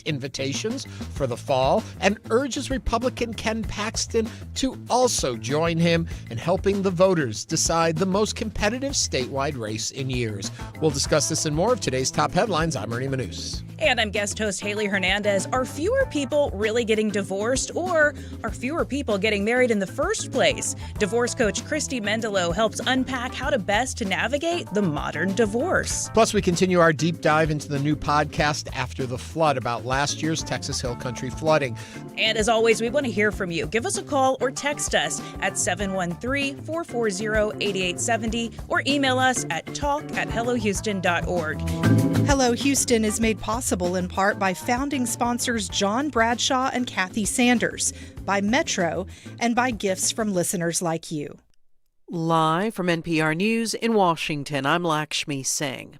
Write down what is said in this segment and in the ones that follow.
invitations for the fall and urges Republican Ken Paxton to also join him in helping the voters decide the most competitive statewide race in years. We'll discuss this and more of today's top headlines. I'm Ernie Manouse. And I'm guest host Haley Hernandez. Are fewer people really getting divorced, or are fewer people getting married in the first place? Divorce Coach Christy Mendelow helps unpack how to best navigate the modern divorce. Plus, we continue our deep dive into the new podcast After the Flood about last year's Texas Hill Country flooding. And as always, we want to hear from you. Give us a call or text us at 713-440-8870 or email us at talk@hellohouston.org. Hello Houston is made possible in part by founding sponsors John Bradshaw and Kathy Sanders, by Metro, and by gifts from listeners like you. Live from NPR News in Washington, I'm Lakshmi Singh.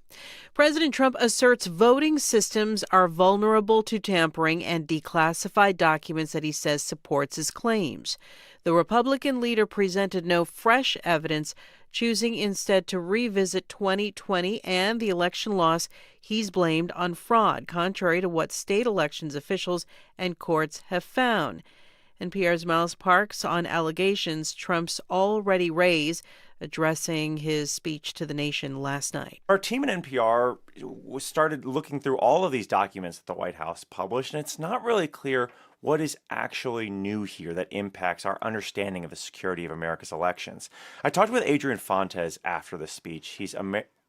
President Trump asserts voting systems are vulnerable to tampering and declassified documents that he says supports his claims. The Republican leader presented no fresh evidence, choosing instead to revisit 2020 and the election loss he's blamed on fraud, contrary to what state elections officials and courts have found. NPR's Miles Parks on allegations Trump's already raised, addressing his speech to the nation last night. Our team at NPR started looking through all of these documents that the White House published, and it's not really clear what is actually new here that impacts our understanding of the security of America's elections. I talked with Adrian Fontes after the speech. He's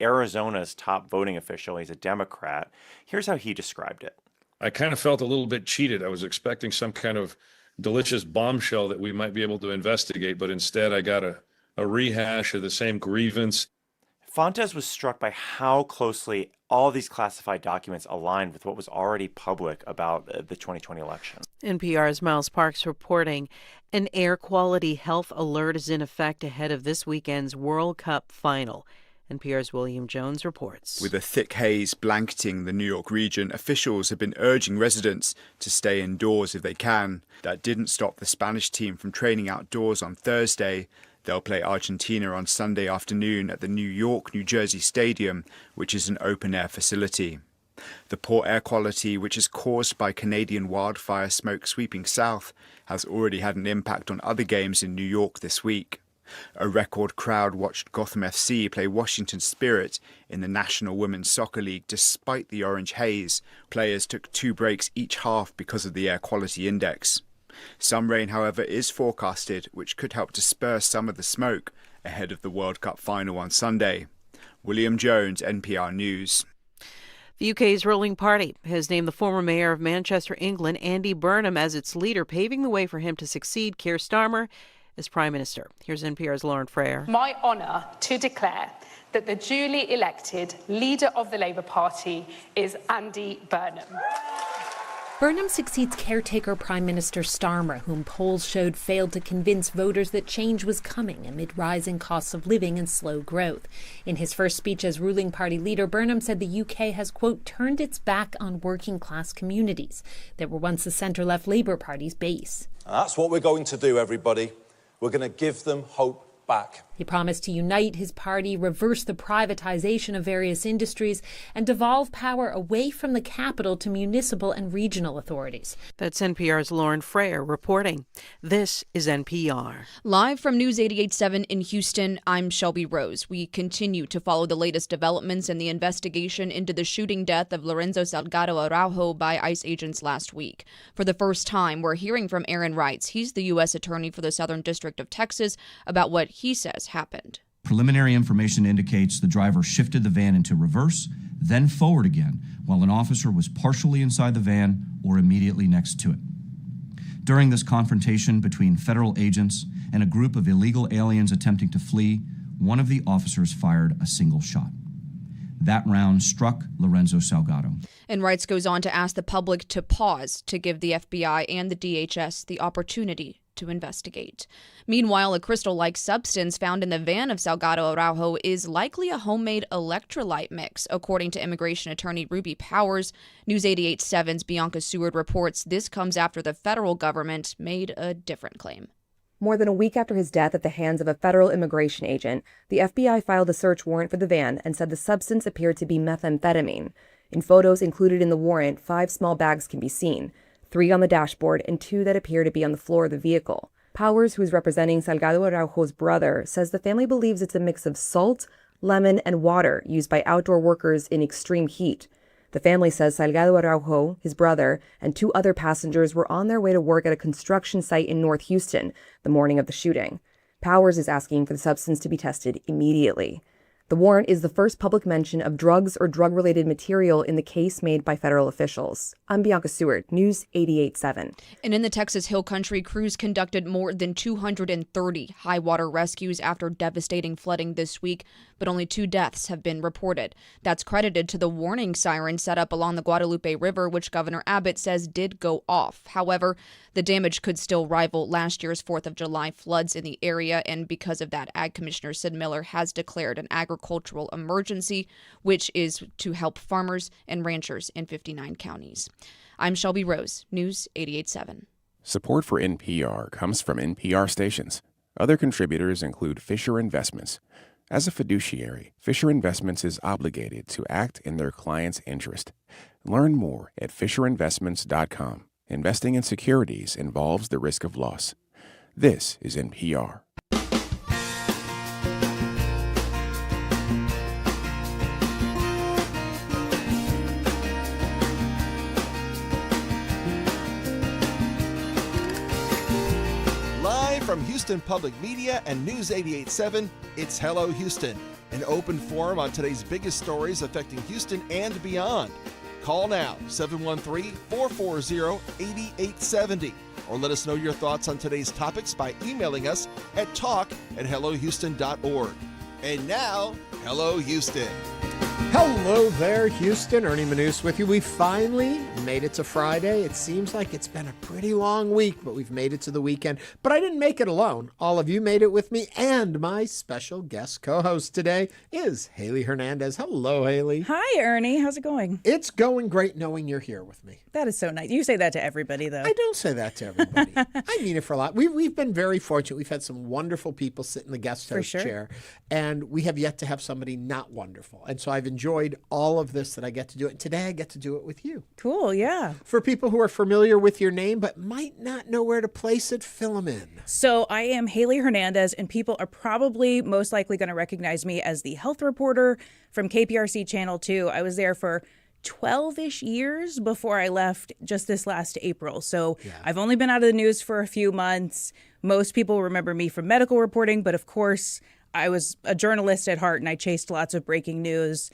Arizona's top voting official. He's a Democrat. Here's how he described it. I kind of felt a little bit cheated. I was expecting some kind of delicious bombshell that we might be able to investigate, but instead I got a rehash of the same grievance. Fontes was struck by how closely all these classified documents aligned with what was already public about the 2020 election. NPR's Miles Parks reporting an air quality health alert is in effect ahead of this weekend's World Cup final. NPR's William Jones reports. With a thick haze blanketing the New York region, officials have been urging residents to stay indoors if they can. That didn't stop the Spanish team from training outdoors on Thursday. They'll play Argentina on Sunday afternoon at the New York-New Jersey Stadium, which is an open-air facility. The poor air quality, which is caused by Canadian wildfire smoke sweeping south, has already had an impact on other games in New York this week. A record crowd watched Gotham FC play Washington Spirit in the National Women's Soccer League despite the orange haze. Players took 2 breaks each half because of the air quality index. Some rain, however, is forecasted, which could help disperse some of the smoke ahead of the World Cup final on Sunday. William Jones, NPR News. The UK's ruling party has named the former mayor of Manchester, England, Andy Burnham, as its leader, paving the way for him to succeed Keir Starmer as Prime Minister. Here's NPR's Lauren Freyer. My honour to declare that the duly elected leader of the Labour Party is Andy Burnham. Burnham succeeds caretaker Prime Minister Starmer, whom polls showed failed to convince voters that change was coming amid rising costs of living and slow growth. In his first speech as ruling party leader, Burnham said the UK has, quote, turned its back on working class communities that were once the centre-left Labour Party's base. That's what we're going to do, everybody. We're going to give them hope back. He promised to unite his party, reverse the privatization of various industries, and devolve power away from the capital to municipal and regional authorities. That's NPR's Lauren Freyer reporting. This is NPR. Live from News 88.7 in Houston, I'm Shelby Rose. We continue to follow the latest developments in the investigation into the shooting death of Lorenzo Salgado Araujo by ICE agents last week. For the first time, we're hearing from Aaron Reitz. He's the U.S. Attorney for the Southern District of Texas about what he says happened. Preliminary information indicates the driver shifted the van into reverse, then forward again, while an officer was partially inside the van or immediately next to it. During this confrontation between federal agents and a group of illegal aliens attempting to flee, one of the officers fired a single shot. That round struck Lorenzo Salgado. And Reitz goes on to ask the public to pause to give the FBI and the DHS the opportunity to investigate. Meanwhile, a crystal-like substance found in the van of Salgado Araujo is likely a homemade electrolyte mix, according to immigration attorney Ruby Powers. News 88.7's Bianca Seward reports this comes after the federal government made a different claim. More than a week after his death at the hands of a federal immigration agent, the FBI filed a search warrant for the van and said the substance appeared to be methamphetamine. In photos included in the warrant, 5 small bags can be seen, 3 on the dashboard and 2 that appear to be on the floor of the vehicle. Powers, who is representing Salgado Araujo's brother, says the family believes it's a mix of salt, lemon, and water used by outdoor workers in extreme heat. The family says Salgado Araujo, his brother, and 2 other passengers were on their way to work at a construction site in North Houston the morning of the shooting. Powers is asking for the substance to be tested immediately. The warrant is the first public mention of drugs or drug-related material in the case made by federal officials. I'm Bianca Seward, News 88.7. And in the Texas Hill Country, crews conducted more than 230 high water rescues after devastating flooding this week, but only 2 deaths have been reported. That's credited to the warning siren set up along the Guadalupe River, which Governor Abbott says did go off. However, the damage could still rival last year's 4th of July floods in the area, and because of that, Ag Commissioner Sid Miller has declared an agricultural emergency, which is to help farmers and ranchers in 59 counties. I'm Shelby Rose, News 88.7. Support for NPR comes from NPR stations. Other contributors include Fisher Investments. As a fiduciary, Fisher Investments is obligated to act in their client's interest. Learn more at FisherInvestments.com. Investing in securities involves the risk of loss. This is NPR. Live from Houston Public Media and News 88.7, it's Hello Houston, an open forum on today's biggest stories affecting Houston and beyond. Call now, 713-440-8870, or let us know your thoughts on today's topics by emailing us at talk@hellohouston.org. And now, Hello Houston. Hello there, Houston. Ernie Manouse with you. We finally made it to Friday. It seems like it's been a pretty long week, but we've made it to the weekend. But I didn't make it alone. All of you made it with me, and my special guest co-host today is Haley Hernandez. Hello, Haley. Hi, Ernie. How's it going? It's going great knowing you're here with me. That is so nice. You say that to everybody, though. I don't say that to everybody. I mean it for a lot. We've been very fortunate. We've had some wonderful people sit in the guest host chair, and we have yet to have somebody not wonderful. And so I've enjoyed all of this that I get to do it. And today I get to do it with you. Cool, yeah. For people who are familiar with your name but might not know where to place it, fill them in. So I am Haley Hernandez, and people are probably most likely going to recognize me as the health reporter from KPRC Channel 2. I was there for 12-ish years before I left just this last April. So I've only been out of the news for a few months. Most people remember me from medical reporting, but of course, I was a journalist at heart, and I chased lots of breaking news.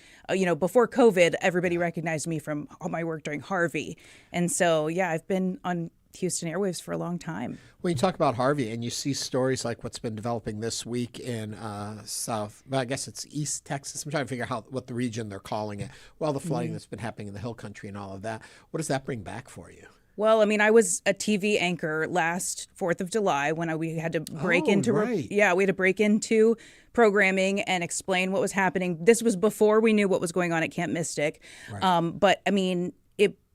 Before COVID, everybody recognized me from all my work during Harvey. And so, I've been on Houston airwaves for a long time. When you talk about Harvey and you see stories like what's been developing this week in I guess it's East Texas. I'm trying to figure out what the region they're calling it. Well, the flooding that's been happening in the Hill Country and all of that. What does that bring back for you? Well, I mean, I was a TV anchor last 4th of July when we had to break into we had to break into programming and explain what was happening. This was before we knew what was going on at Camp Mystic. Right. But I mean,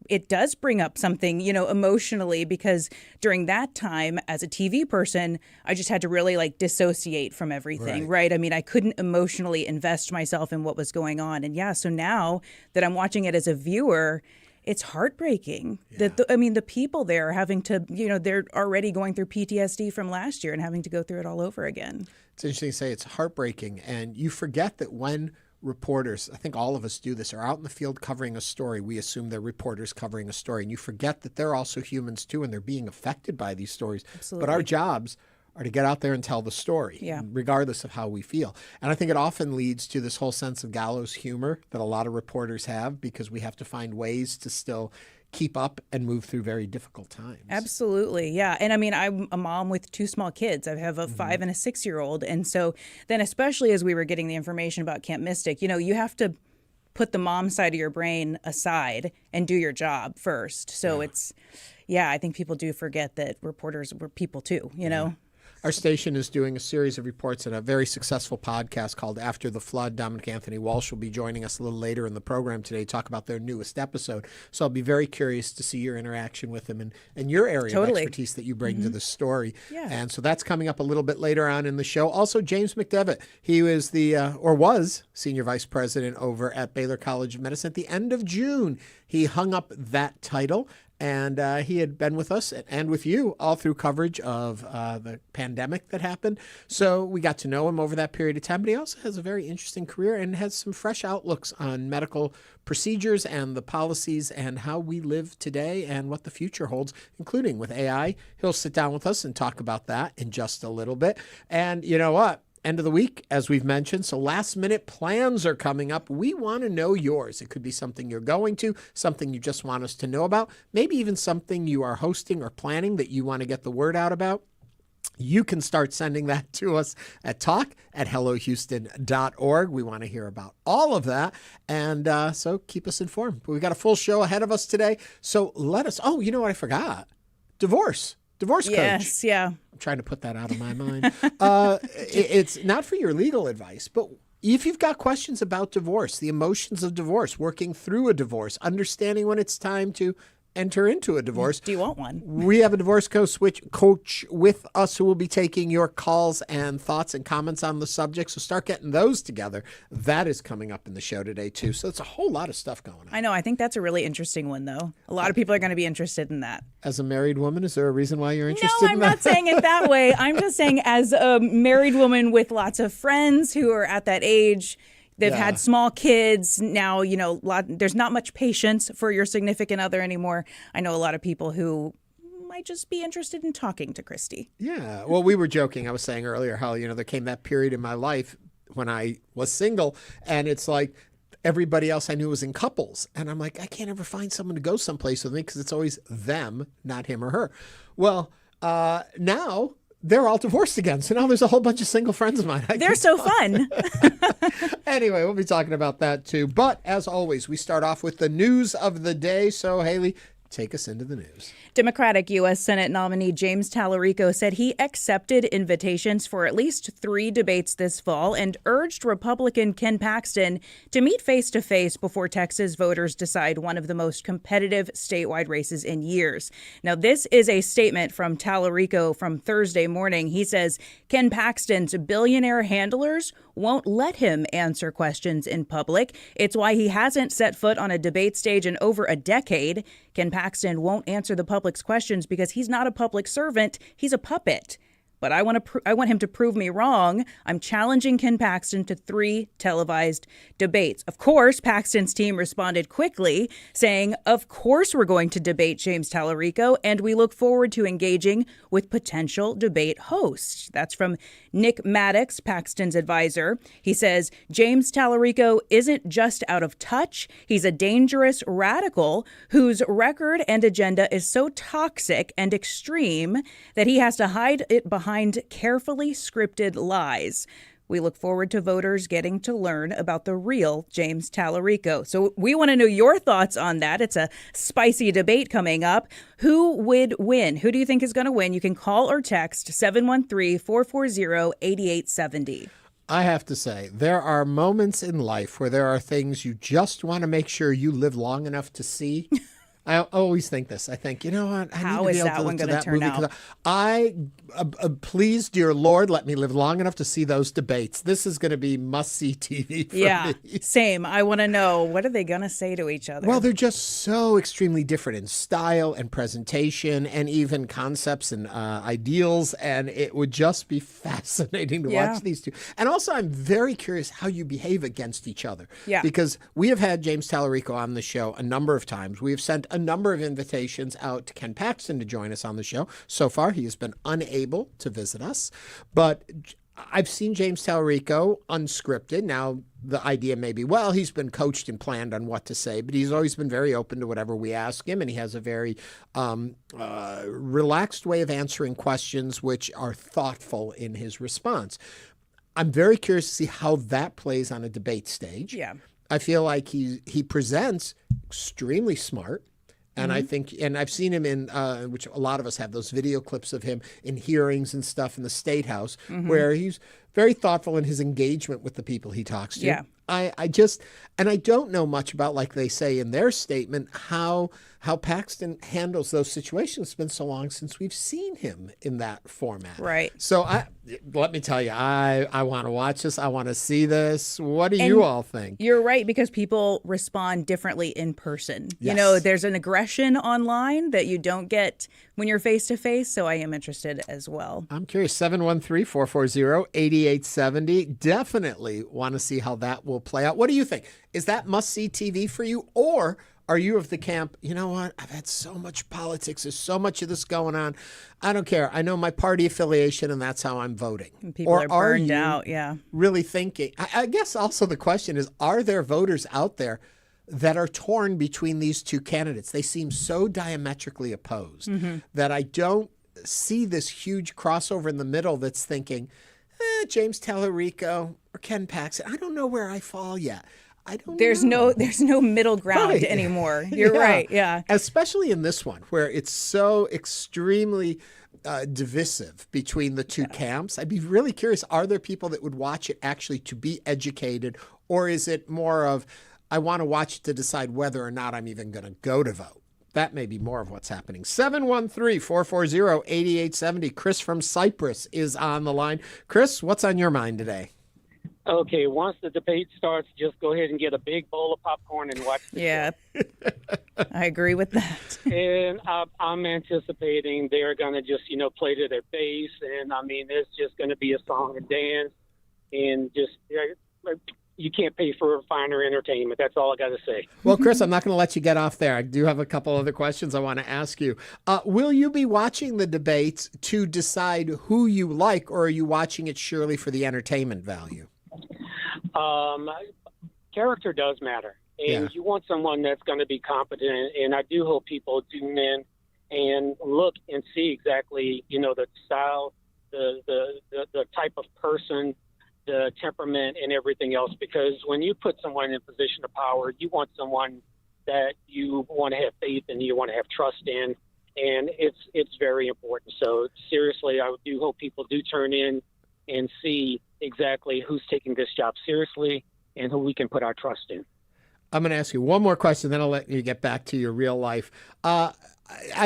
it does bring up something, emotionally, because during that time as a TV person, I just had to really dissociate from everything, right? I mean, I couldn't emotionally invest myself in what was going on. And so now that I'm watching it as a viewer, it's heartbreaking that the people there are having to, they're already going through PTSD from last year and having to go through it all over again. It's interesting to say it's heartbreaking, and you forget that when reporters, I think all of us do this, are out in the field covering a story, we assume they're reporters covering a story, and you forget that they're also humans too, and they're being affected by these stories. Absolutely. But our jobs are to get out there and tell the story, regardless of how we feel. And I think it often leads to this whole sense of gallows humor that a lot of reporters have, because we have to find ways to still keep up and move through very difficult times. Absolutely, yeah. And I mean, I'm a mom with 2 small kids. I have a 5 and a 6-year-old. And so then, especially as we were getting the information about Camp Mystic, you have to put the mom side of your brain aside and do your job first. So it's, I think people do forget that reporters were people too, know? Our station is doing a series of reports in a very successful podcast called After the Flood. Dominic Anthony Walsh will be joining us a little later in the program today to talk about their newest episode. So I'll be very curious to see your interaction with him and your area of expertise that you bring to the story. Yeah. And so that's coming up a little bit later on in the show. Also, James McDeavitt. He was was senior vice president over at Baylor College of Medicine at the end of June. He hung up that title. And he had been with us and with you all through coverage of the pandemic that happened. So we got to know him over that period of time. But he also has a very interesting career and has some fresh outlooks on medical procedures and the policies and how we live today and what the future holds, including with AI. He'll sit down with us and talk about that in just a little bit. And you know what? End of the week, as we've mentioned. So last minute plans are coming up. We want to know yours. It could be something you're going to, something you just want us to know about, maybe even something you are hosting or planning that you want to get the word out about. You can start sending that to us at talk@hellohouston.org. We want to hear about all of that. And so keep us informed. We've got a full show ahead of us today. So let us, you know what I forgot? Divorce Coach. Yes, yeah. I'm trying to put that out of my mind. It's not for your legal advice, but if you've got questions about divorce, the emotions of divorce, working through a divorce, understanding when it's time to enter into a divorce. Do you want one? We have a divorce coach with us who will be taking your calls and thoughts and comments on the subject. So start getting those together. That is coming up in the show today, too. So it's a whole lot of stuff going on. I know. I think that's a really interesting one, though. A lot of people are going to be interested in that. As a married woman, is there a reason why you're interested No, in I'm that? not saying it that way. I'm just saying as a married woman with lots of friends who are at that age, they've had small kids. Now, there's not much patience for your significant other anymore. I know a lot of people who might just be interested in talking to Christy. Yeah. Well, we were joking. I was saying earlier how, there came that period in my life when I was single, and it's like everybody else I knew was in couples. And I'm like, I can't ever find someone to go someplace with me because it's always them, not him or her. Well, now they're all divorced again. So now there's a whole bunch of single friends of mine. They're so fun. Anyway, we'll be talking about that too. But as always, we start off with the news of the day. So, Haley, take us into the news. Democratic U.S. Senate nominee James Talarico said he accepted invitations for at least 3 debates this fall and urged Republican Ken Paxton to meet face-to-face before Texas voters decide one of the most competitive statewide races in years. Now, this is a statement from Talarico from Thursday morning. He says Ken Paxton's billionaire handlers won't let him answer questions in public. It's why he hasn't set foot on a debate stage in over a decade. Ken Paxton won't answer the public's questions because he's not a public servant. He's a puppet. But I want him to prove me wrong. I'm challenging Ken Paxton to 3 televised debates. Of course, Paxton's team responded quickly, saying, of course we're going to debate James Talarico, and we look forward to engaging with potential debate hosts. That's from Nick Maddox, Paxton's advisor. He says, James Talarico isn't just out of touch. He's a dangerous radical whose record and agenda is so toxic and extreme that he has to hide it behind carefully scripted lies. We look forward to voters getting to learn about the real James Talarico. So we want to know your thoughts on that. It's a spicy debate coming up. Who would win? Who do you think is going to win? You can call or text 713-440-8870. I have to say, there are moments in life where there are things you just want to make sure you live long enough to see. I always think this. I think, you know what? How is that one going to turn out? Please, dear Lord, let me live long enough to see those debates. This is going to be must-see TV for me. Same. I want to know, what are they going to say to each other? Well, they're just so extremely different in style and presentation and even concepts and ideals, and it would just be fascinating to watch these two. And also, I'm very curious how you behave against each other. Yeah. Because we have had James Talarico on the show a number of times. We have sent a number of invitations out to Ken Paxton to join us on the show. So far, he has been unable to visit us. But I've seen James Talarico unscripted. Now, the idea may be, well, he's been coached and planned on what to say, but he's always been very open to whatever we ask him, and he has a very relaxed way of answering questions, which are thoughtful in his response. I'm very curious to see how that plays on a debate stage. Yeah. I feel like he presents extremely smart And I think, and I've seen him in, which a lot of us have, those video clips of him in hearings and stuff in the State House, where he's very thoughtful in his engagement with the people he talks to. Yeah. I just, and I don't know much about, like they say in their statement, how Paxton handles those situations. It's been so long since we've seen him in that format. Right. So let me tell you, I want to watch this. I want to see this. What do you all think? You're right, because people respond differently in person. Yes. You know, there's an aggression online that you don't get when you're face to face. So I am interested as well. I'm curious. 713-440-8870. Definitely want to see how that will play out. What do you think? Is that must-see TV for you? Or are you of the camp, you know what? I've had so much politics. There's so much of this going on. I don't care. I know my party affiliation, and that's how I'm voting. And people are burned out, yeah. Really thinking? I guess also the question is, are there voters out there that are torn between these two candidates? They seem so diametrically opposed that I don't see this huge crossover in the middle that's thinking, James Talarico or Ken Paxton. I don't know where I fall yet. There's no middle ground anymore. You're right. Yeah. Especially in this one where it's so extremely divisive between the two camps. I'd be really curious. Are there people that would watch it actually to be educated, or is it more of, I want to watch it to decide whether or not I'm even going to go to vote? That may be more of what's happening. 713-440-8870. Chris from Cyprus is on the line. Chris, what's on your mind today? Okay, once the debate starts, just go ahead and get a big bowl of popcorn and watch the show. I agree with that. And I'm anticipating they're going to just, play to their base. And, it's just going to be a song and dance. And just, you can't pay for finer entertainment. That's all I got to say. Well, Chris, I'm not going to let you get off there. I do have a couple other questions I want to ask you. Will you be watching the debates to decide who you like, or are you watching it surely for the entertainment value? Character does matter, and you want someone that's going to be competent. And I do hope people tune in and look and see exactly, the style, the type of person, the temperament, and everything else. Because when you put someone in a position of power, you want someone that you want to have faith in, you want to have trust in, and it's very important. So seriously, I do hope people do turn in and see exactly who's taking this job seriously and who we can put our trust in. I'm going to ask you one more question, then I'll let you get back to your real life. I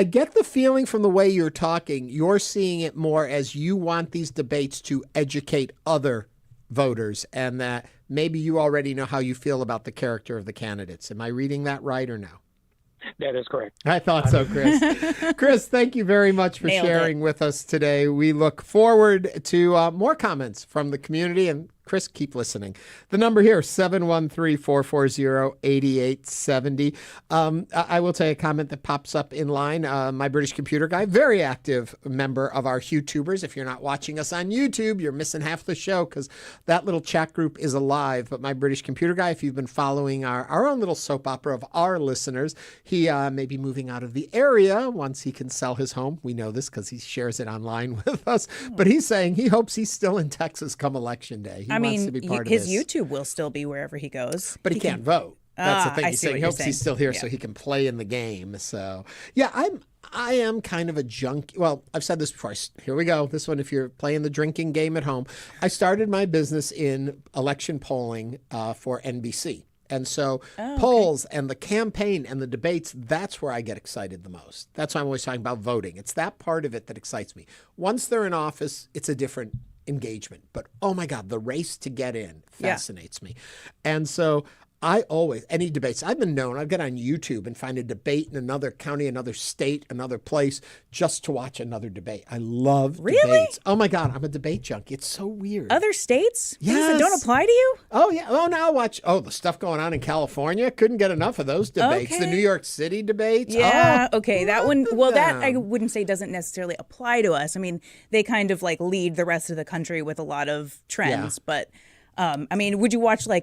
get the feeling from the way you're talking, you're seeing it more as you want these debates to educate other voters, and that maybe you already know how you feel about the character of the candidates. Am I reading that right or no? That is correct. I thought so, Chris. Chris, thank you very much for sharing with us today. We look forward to more comments from the community. And Chris, keep listening. The number here, 713-440-8870. I will tell you a comment that pops up in line. My British computer guy, very active member of our YouTubers. If you're not watching us on YouTube, you're missing half the show because that little chat group is alive. But my British computer guy, if you've been following our own little soap opera of our listeners, he may be moving out of the area once he can sell his home. We know this because he shares it online with us. But he's saying he hopes he's still in Texas come Election Day. He wants to be part of his this. YouTube will still be wherever he goes. But he can't vote. That's the thing. He's saying he hopes saying. he's still here so he can play in the game. So, yeah, I am kind of a junkie. Well, I've said this before. Here we go. This one, if you're playing the drinking game at home. I started my business in election polling for NBC. And so polls and the campaign and the debates, that's where I get excited the most. That's why I'm always talking about voting. It's that part of it that excites me. Once they're in office, it's a different engagement. But, oh, my God, the race to get in fascinates me. And so any debates, I've been known, I'll get on YouTube and find a debate in another county, another state, another place, just to watch another debate. I love debates. Oh my God, I'm a debate junkie. It's so weird. Other states? Yes. Things that don't apply to you? Oh, yeah. Oh, now I'll watch, the stuff going on in California. Couldn't get enough of those debates. Okay. The New York City debates. Yeah, okay. That one, that I wouldn't say doesn't necessarily apply to us. I mean, they kind of like lead the rest of the country with a lot of trends, but... would you watch a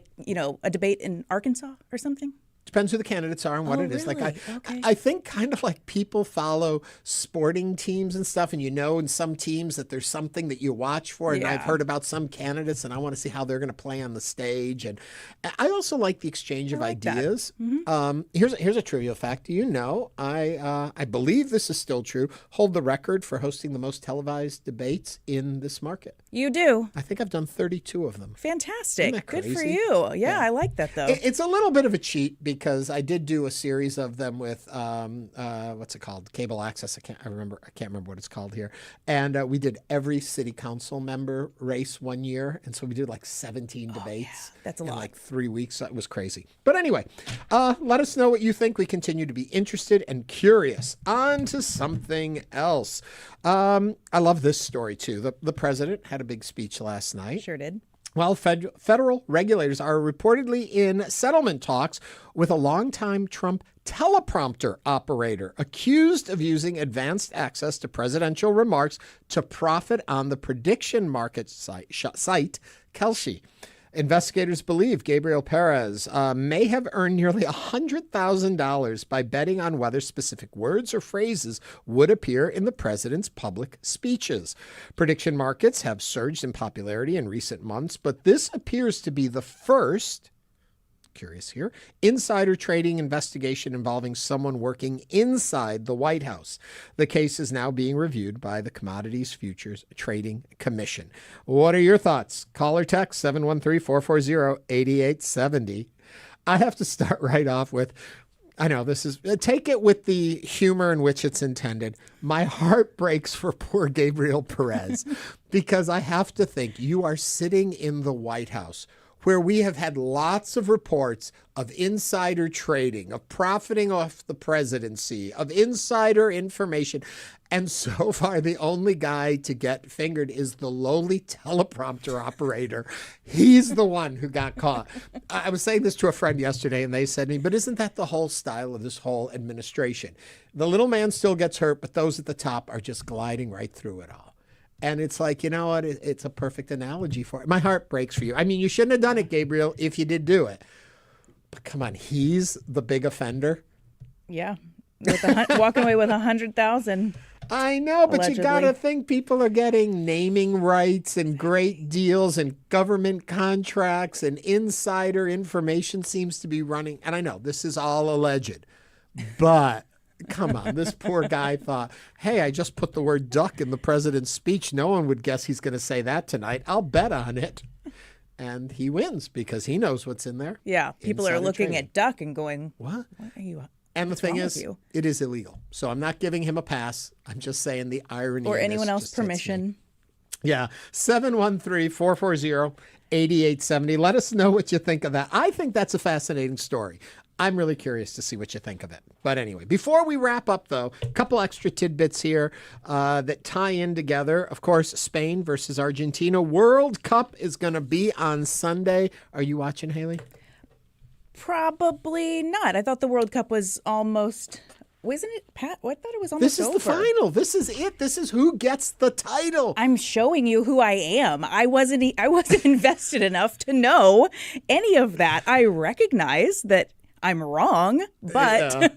debate in Arkansas or something? Depends who the candidates are and what it is. Really? Like Okay. I think kind of like people follow sporting teams and stuff, and in some teams that there's something that you watch for. And I've heard about some candidates, and I want to see how they're going to play on the stage. And I also like the exchange of ideas. Here's a trivial fact. Do you know I believe this is still true, hold the record for hosting the most televised debates in this market. You do. I think I've done 32 of them. Fantastic. Isn't that Good for crazy? you. Yeah, I like that though. It's a little bit of a cheat because I did do a series of them with what's it called? Cable Access. I can't remember what it's called here. And we did every city council member race one year, and so we did like 17 debates. Yeah, that's a in lot. like 3 weeks. It was crazy. But anyway, let us know what you think. We continue to be interested and curious. On to something else. I love this story too. The president had a big speech last night. Sure did. Well, federal regulators are reportedly in settlement talks with a longtime Trump teleprompter operator accused of using advanced access to presidential remarks to profit on the prediction market site Kelsey. Investigators believe Gabriel Perez may have earned nearly $100,000 by betting on whether specific words or phrases would appear in the president's public speeches. Prediction markets have surged in popularity in recent months, but this appears to be the first, curious here, insider trading investigation involving someone working inside the White House. The case is now being reviewed by the Commodities Futures Trading Commission. What are your thoughts? Call or text 713-440-8870. I have to start right off with, I know this is, take it with the humor in which it's intended. My heart breaks for poor Gabriel Perez because I have to think you are sitting in the White House where we have had lots of reports of insider trading, of profiting off the presidency, of insider information. And so far, the only guy to get fingered is the lowly teleprompter operator. He's the one who got caught. I was saying this to a friend yesterday, and they said to me, but isn't that the whole style of this whole administration? The little man still gets hurt, but those at the top are just gliding right through it all. And it's like, you know what? It's a perfect analogy for it. My heart breaks for you. I mean, you shouldn't have done it, Gabriel, if you did do it. But come on, he's the big offender. Yeah. Walking away with 100,000. I know, but allegedly. You got to think people are getting naming rights and great deals and government contracts and insider information seems to be running. And I know this is all alleged, but come on, this poor guy thought, hey, I just put the word duck in the president's speech. No one would guess he's going to say that tonight. I'll bet on it. And he wins because he knows what's in there. Yeah, people are looking at duck and going, what are you? And the thing is, it is illegal. So I'm not giving him a pass. I'm just saying the irony. Or of anyone this else just hits me. permission. Yeah, 713-440-8870. Let us know what you think of that. I think that's a fascinating story. I'm really curious to see what you think of it. But anyway, before we wrap up, though, a couple extra tidbits here that tie in together. Of course, Spain versus Argentina. World Cup is going to be on Sunday. Are you watching, Haley? Probably not. I thought the World Cup was almost... Wasn't it, Pat? I thought it was almost over. This is the final. This is it. This is who gets the title. I'm showing you who I am. I wasn't invested enough to know any of that. I recognize that I'm wrong, but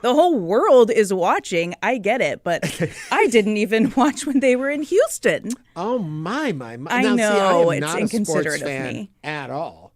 the whole world is watching. I get it, but I didn't even watch when they were in Houston. Oh, my. I now, know, see, I am it's not inconsiderate a sports of fan me. at all.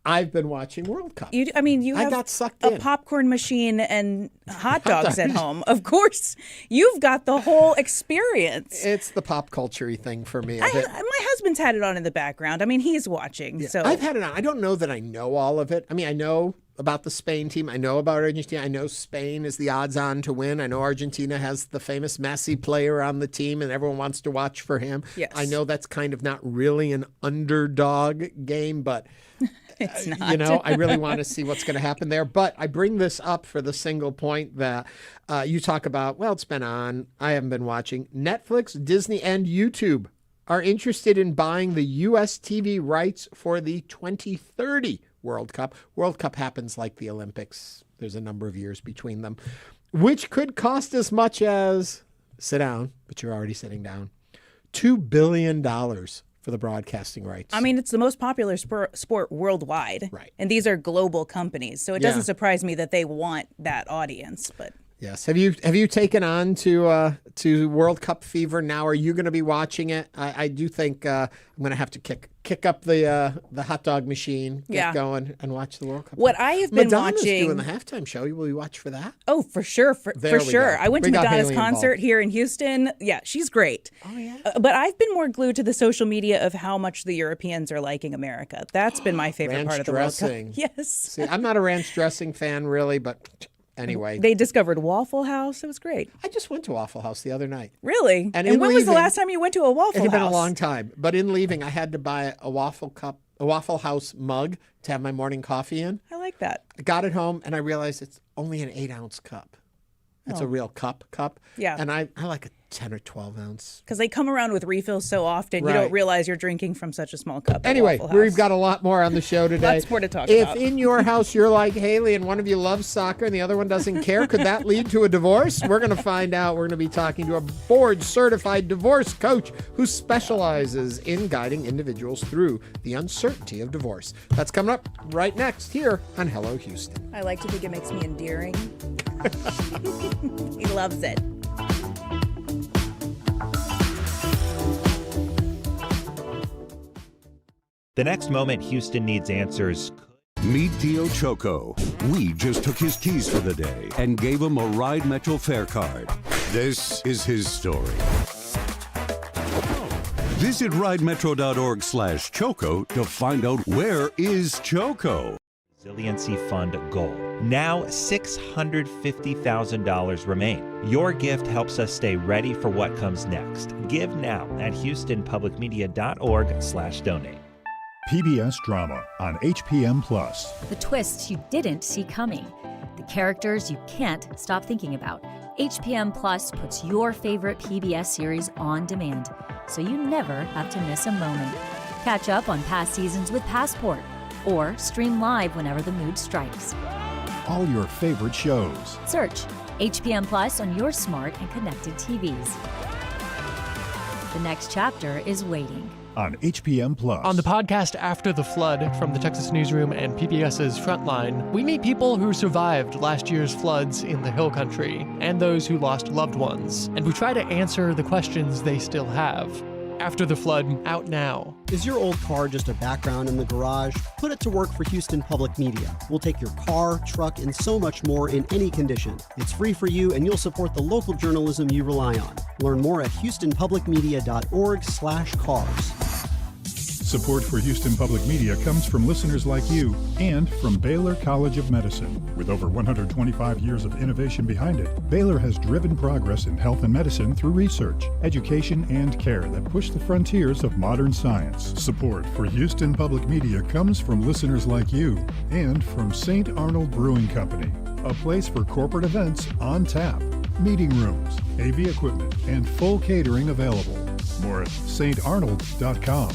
I've been watching World Cup. You have got sucked a in. popcorn machine and hot dogs at home. Of course, you've got the whole experience. It's the pop culture-y thing for me. My husband's had it on in the background. I mean, he's watching. Yeah, so I've had it on. I don't know that I know all of it. I mean, I know about the Spain team. I know about Argentina. I know Spain is the odds-on to win. I know Argentina has the famous Messi player on the team, and everyone wants to watch for him. Yes. I know that's kind of not really an underdog game, but... It's not. I really want to see what's going to happen there. But I bring this up for the single point that you talk about, well, it's been on. I haven't been watching. Netflix, Disney, and YouTube are interested in buying the U.S. TV rights for the 2030 World Cup. World Cup happens like the Olympics. There's a number of years between them, which could cost as much as, sit down, but you're already sitting down, $2 billion for for the broadcasting rights. I mean, it's the most popular sport worldwide. Right. And these are global companies. So it doesn't surprise me that they want that audience. But yes. Have you taken on to World Cup fever now? Are you going to be watching it? I do think I'm going to have to kick up the hot dog machine, get going, and watch the World Cup. What I have been Madonna's watching doing the halftime show. Will you watch for that? Oh, for sure, for sure. I went to Madonna's concert here in Houston. Yeah, she's great. Oh yeah. But I've been more glued to the social media of how much the Europeans are liking America. That's been my favorite part of the World Cup. Yes. See, I'm not a ranch dressing fan really, but. Anyway. They discovered Waffle House. It was great. I just went to Waffle House the other night. Really? And when was the last time you went to a Waffle House? It had been a long time. But in leaving, I had to buy a Waffle House mug to have my morning coffee in. I like that. I got it home, and I realized it's only an 8-ounce cup. It's a real cup. Yeah. And I like a 10 or 12 ounce. Because they come around with refills so often, you don't realize you're drinking from such a small cup. Anyway, we've got a lot more on the show today. Lots more to talk If about. in your house you're like Haley and one of you loves soccer and the other one doesn't care, could that lead to a divorce? We're going to find out. We're going to be talking to a board-certified divorce coach who specializes in guiding individuals through the uncertainty of divorce. That's coming up right next here on Hello Houston. I like to think it makes me endearing. He loves it. The next moment Houston needs answers. Meet Tio Choco. We just took his keys for the day and gave him a Ride Metro fare card. This is his story. Visit ridemetro.org/Choco to find out where is Choco. Resiliency Fund goal. Now $650,000 remain. Your gift helps us stay ready for what comes next. Give now at houstonpublicmedia.org/donate. PBS drama on HPM+. The twists you didn't see coming. The characters you can't stop thinking about. HPM Plus puts your favorite PBS series on demand, so you never have to miss a moment. Catch up on past seasons with Passport, or stream live whenever the mood strikes. All your favorite shows. Search HPM Plus on your smart and connected TVs. The next chapter is waiting. On HPM Plus. On the podcast After the Flood from the Texas Newsroom and PBS's Frontline, we meet people who survived last year's floods in the Hill Country and those who lost loved ones, and we try to answer the questions they still have. After the Flood, out now. Is your old car just a background in the garage? Put it to work for Houston Public Media. We'll take your car, truck, and so much more in any condition. It's free for you, and you'll support the local journalism you rely on. Learn more at houstonpublicmedia.org/cars. Support for Houston Public Media comes from listeners like you and from Baylor College of Medicine. With over 125 years of innovation behind it, Baylor has driven progress in health and medicine through research, education, and care that push the frontiers of modern science. Support for Houston Public Media comes from listeners like you and from St. Arnold Brewing Company, a place for corporate events on tap, meeting rooms, AV equipment, and full catering available. More at starnold.com.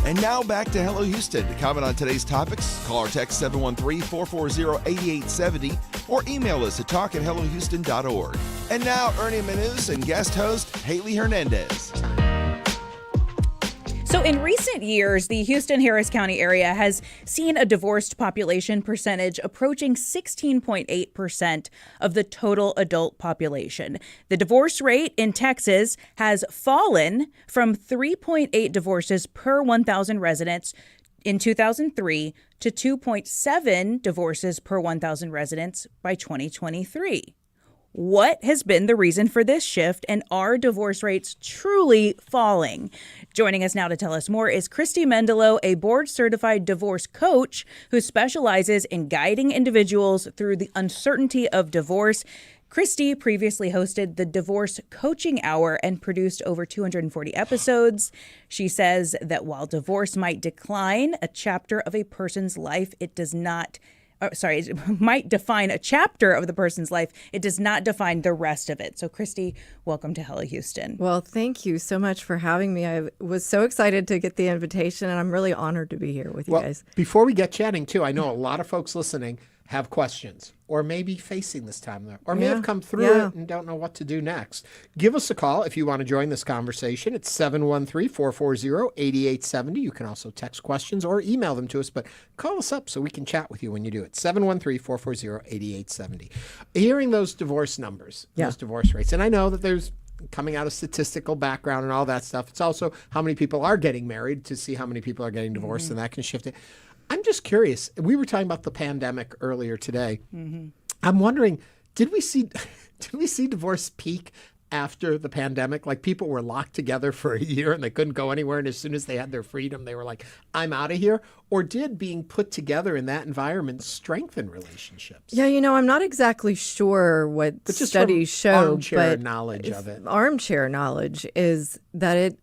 And now back to Hello Houston. To comment on today's topics, call or text 713-440-8870 or email us at talk@hellohouston.org. And now Ernie Manouse and guest host Haley Hernandez. So in recent years, the Houston-Harris County area has seen a divorced population percentage approaching 16.8% of the total adult population. The divorce rate in Texas has fallen from 3.8 divorces per 1,000 residents in 2003 to 2.7 divorces per 1,000 residents by 2023. What has been the reason for this shift, and are divorce rates truly falling? Joining us now to tell us more is Christy Mendelow, a board-certified divorce coach who specializes in guiding individuals through the uncertainty of divorce. Christy previously hosted the Divorce Coaching Hour and produced over 240 episodes. She says that while divorce might decline a chapter of a person's life, it might define a chapter of the person's life. It does not define the rest of it. So, Christy, welcome to Hello Houston. Well, thank you so much for having me. I was so excited to get the invitation, and I'm really honored to be here with you guys. Before we get chatting, too, I know a lot of folks listening have questions, or maybe facing this time, or may have come through it and don't know what to do next. Give us a call if you want to join this conversation. It's 713-440-8870. You can also text questions or email them to us, but call us up so we can chat with you when you do it. 713-440-8870. Hearing those divorce numbers, those divorce rates, and I know that there's coming out of statistical background and all that stuff. It's also how many people are getting married to see how many people are getting divorced, and that can shift it. I'm just curious. We were talking about the pandemic earlier today. I'm wondering, did we see divorce peak after the pandemic? Like, people were locked together for a year and they couldn't go anywhere, and as soon as they had their freedom, they were like, I'm out of here? Or did being put together in that environment strengthen relationships? Yeah, I'm not exactly sure what studies show, armchair knowledge of it. Armchair knowledge is that it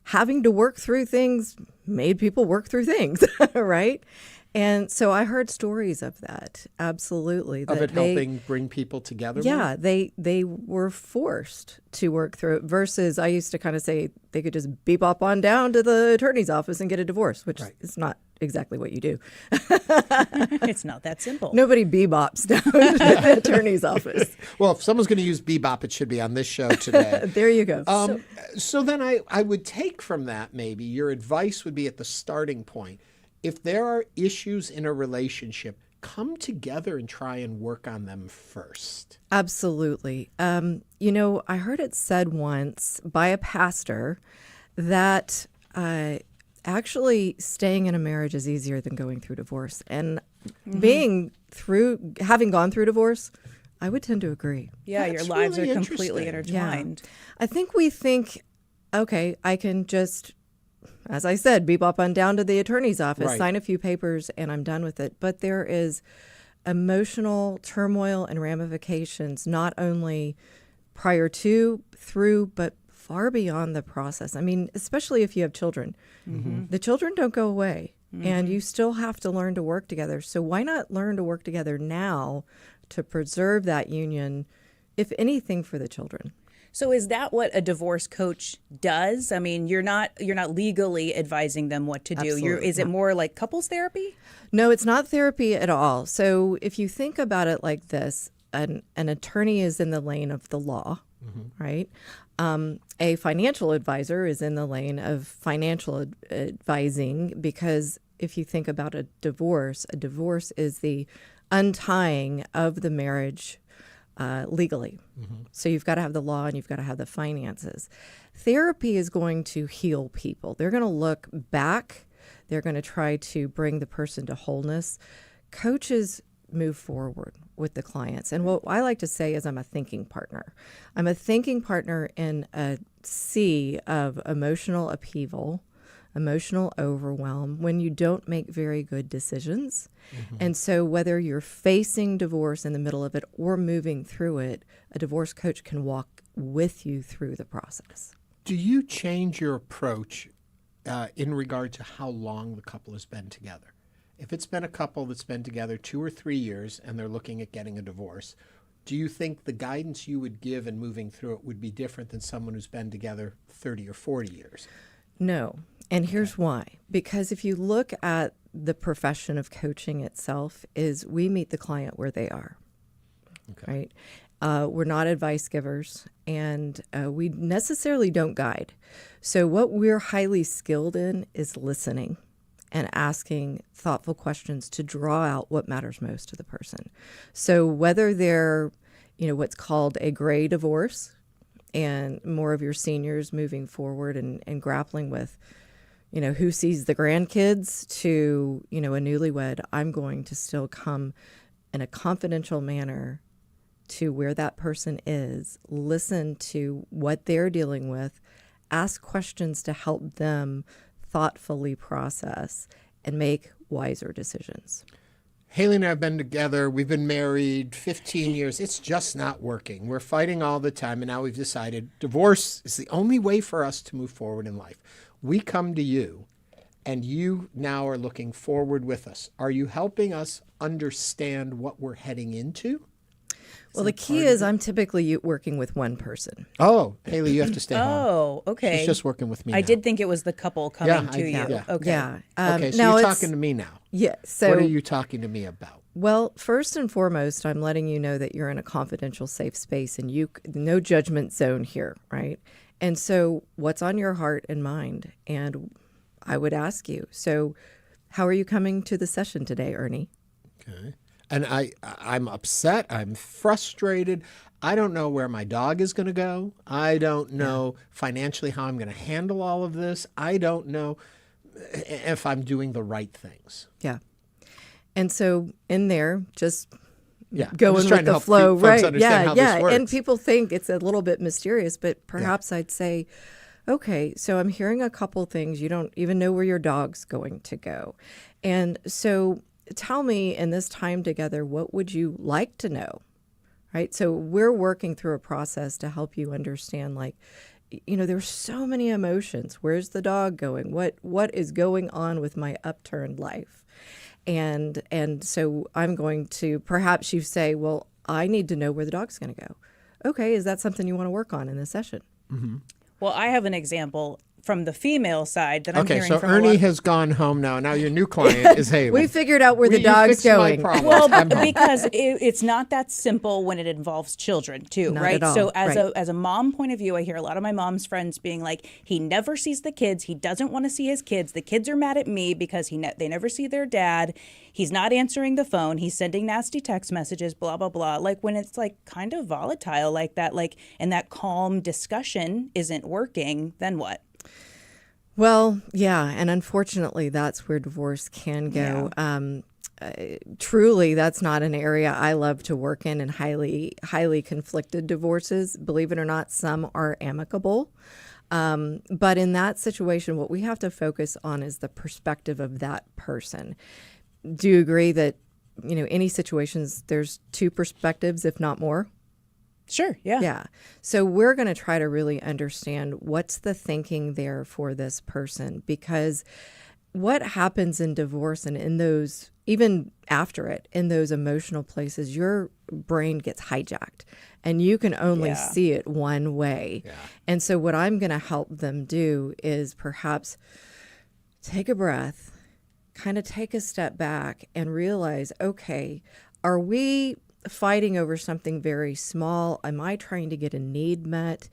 having to work through things made people work through things, right? And so I heard stories of that, absolutely. Of it helping bring people together? Yeah, they were forced to work through it versus I used to kind of say they could just bebop on down to the attorney's office and get a divorce, which is not exactly what you do. It's not that simple. Nobody bebops down to the attorney's office. Well, if someone's going to use bebop, it should be on this show today. There you go. So then I would take from that, maybe your advice would be at the starting point. If there are issues in a relationship, come together and try and work on them first. Absolutely. I heard it said once by a pastor that actually staying in a marriage is easier than going through divorce. And having gone through divorce, I would tend to agree. Yeah, your lives are completely intertwined. Yeah. I think we think, okay, I can just, as I said, bebop on down to the attorney's office, sign a few papers, and I'm done with it. But there is emotional turmoil and ramifications, not only prior to, through, but far beyond the process. I mean, especially if you have children. The children don't go away, and you still have to learn to work together. So why not learn to work together now to preserve that union, if anything, for the children? So is that what a divorce coach does? I mean, you're not legally advising them what to do. Is it more like couples therapy? No, it's not therapy at all. So if you think about it like this, an attorney is in the lane of the law, right? A financial advisor is in the lane of financial advising, because if you think about a divorce is the untying of the marriage legally. So you've got to have the law and you've got to have the finances. Therapy is going to heal people. They're going to look back. They're going to try to bring the person to wholeness. Coaches move forward with the clients. And what I like to say is I'm a thinking partner. I'm a thinking partner in a sea of emotional upheaval, emotional overwhelm, when you don't make very good decisions. And so whether you're facing divorce in the middle of it or moving through it, a divorce coach can walk with you through the process. Do you change your approach in regard to how long the couple has been together? If it's been a couple that's been together 2 or 3 years and they're looking at getting a divorce, do you think the guidance you would give in moving through it would be different than someone who's been together 30 or 40 years? No. And here's why. Because if you look at the profession of coaching itself, is we meet the client where they are, right? We're not advice givers, and we necessarily don't guide. So what we're highly skilled in is listening and asking thoughtful questions to draw out what matters most to the person. So whether they're, what's called a gray divorce, and more of your seniors moving forward and grappling with, who sees the grandkids, to, a newlywed, I'm going to still come in a confidential manner to where that person is, listen to what they're dealing with, ask questions to help them thoughtfully process and make wiser decisions. Haley and I have been together. We've been married 15 years. It's just not working. We're fighting all the time, and now we've decided divorce is the only way for us to move forward in life. We come to you, and you now are looking forward with us. Are you helping us understand what we're heading into? Well, the key is I'm typically working with one person. Oh, Haley, you have to stay home. Oh, okay. She's just working with me I now. did think it was the couple coming to you. Yeah. Okay. Yeah. Okay, so you're talking to me now. Yeah. So what are you talking to me about? Well, first and foremost, I'm letting you know that you're in a confidential, safe space and no judgment zone here, right? And so what's on your heart and mind? And I would ask you, so how are you coming to the session today, Ernie? Okay. And I'm upset. I'm frustrated. I don't know where my dog is going to go. I don't know financially how I'm going to handle all of this. I don't know if I'm doing the right things. Yeah. And so in there, just Yeah, going I'm just trying with to the help flow, folks right? understand how this works. And people think it's a little bit mysterious, but perhaps I'd say, okay, so I'm hearing a couple things. You don't even know where your dog's going to go. And so tell me, in this time together, what would you like to know? Right? So we're working through a process to help you understand, like, you know, there's so many emotions. Where's the dog going? What is going on with my upturned life? And so I'm going to, perhaps you say, well, I need to know where the dog's going to go. Okay, is that something you want to work on in this session? Mm-hmm. Well, I have an example from the female side that I'm hearing so from Ernie has gone home now. Now your new client is Haley. We figured out where the dog's going. Well, because it's not that simple when it involves children, too, Not right? at all. So as Right. a mom point of view, I hear a lot of my mom's friends being like, he never sees the kids. He doesn't want to see his kids. The kids are mad at me because they never see their dad. He's not answering the phone. He's sending nasty text messages, blah, blah, blah. Like when it's like kind of volatile like that, like, and that calm discussion isn't working, then what? Well, yeah, and unfortunately, that's where divorce can go. Truly, that's not an area I love to work in, and highly conflicted divorces. Believe it or not, some are amicable. But in that situation, what we have to focus on is the perspective of that person. Do you agree that, you know, any situations, there's two perspectives, if not more? Sure, yeah. Yeah. So we're going to try to really understand what's the thinking there for this person, because what happens in divorce and in those, even after it, in those emotional places, your brain gets hijacked and you can only see it one way. Yeah. And so what I'm going to help them do is perhaps take a breath, kind of take a step back and realize, okay, are we fighting over something very small? Am I trying to get a need met?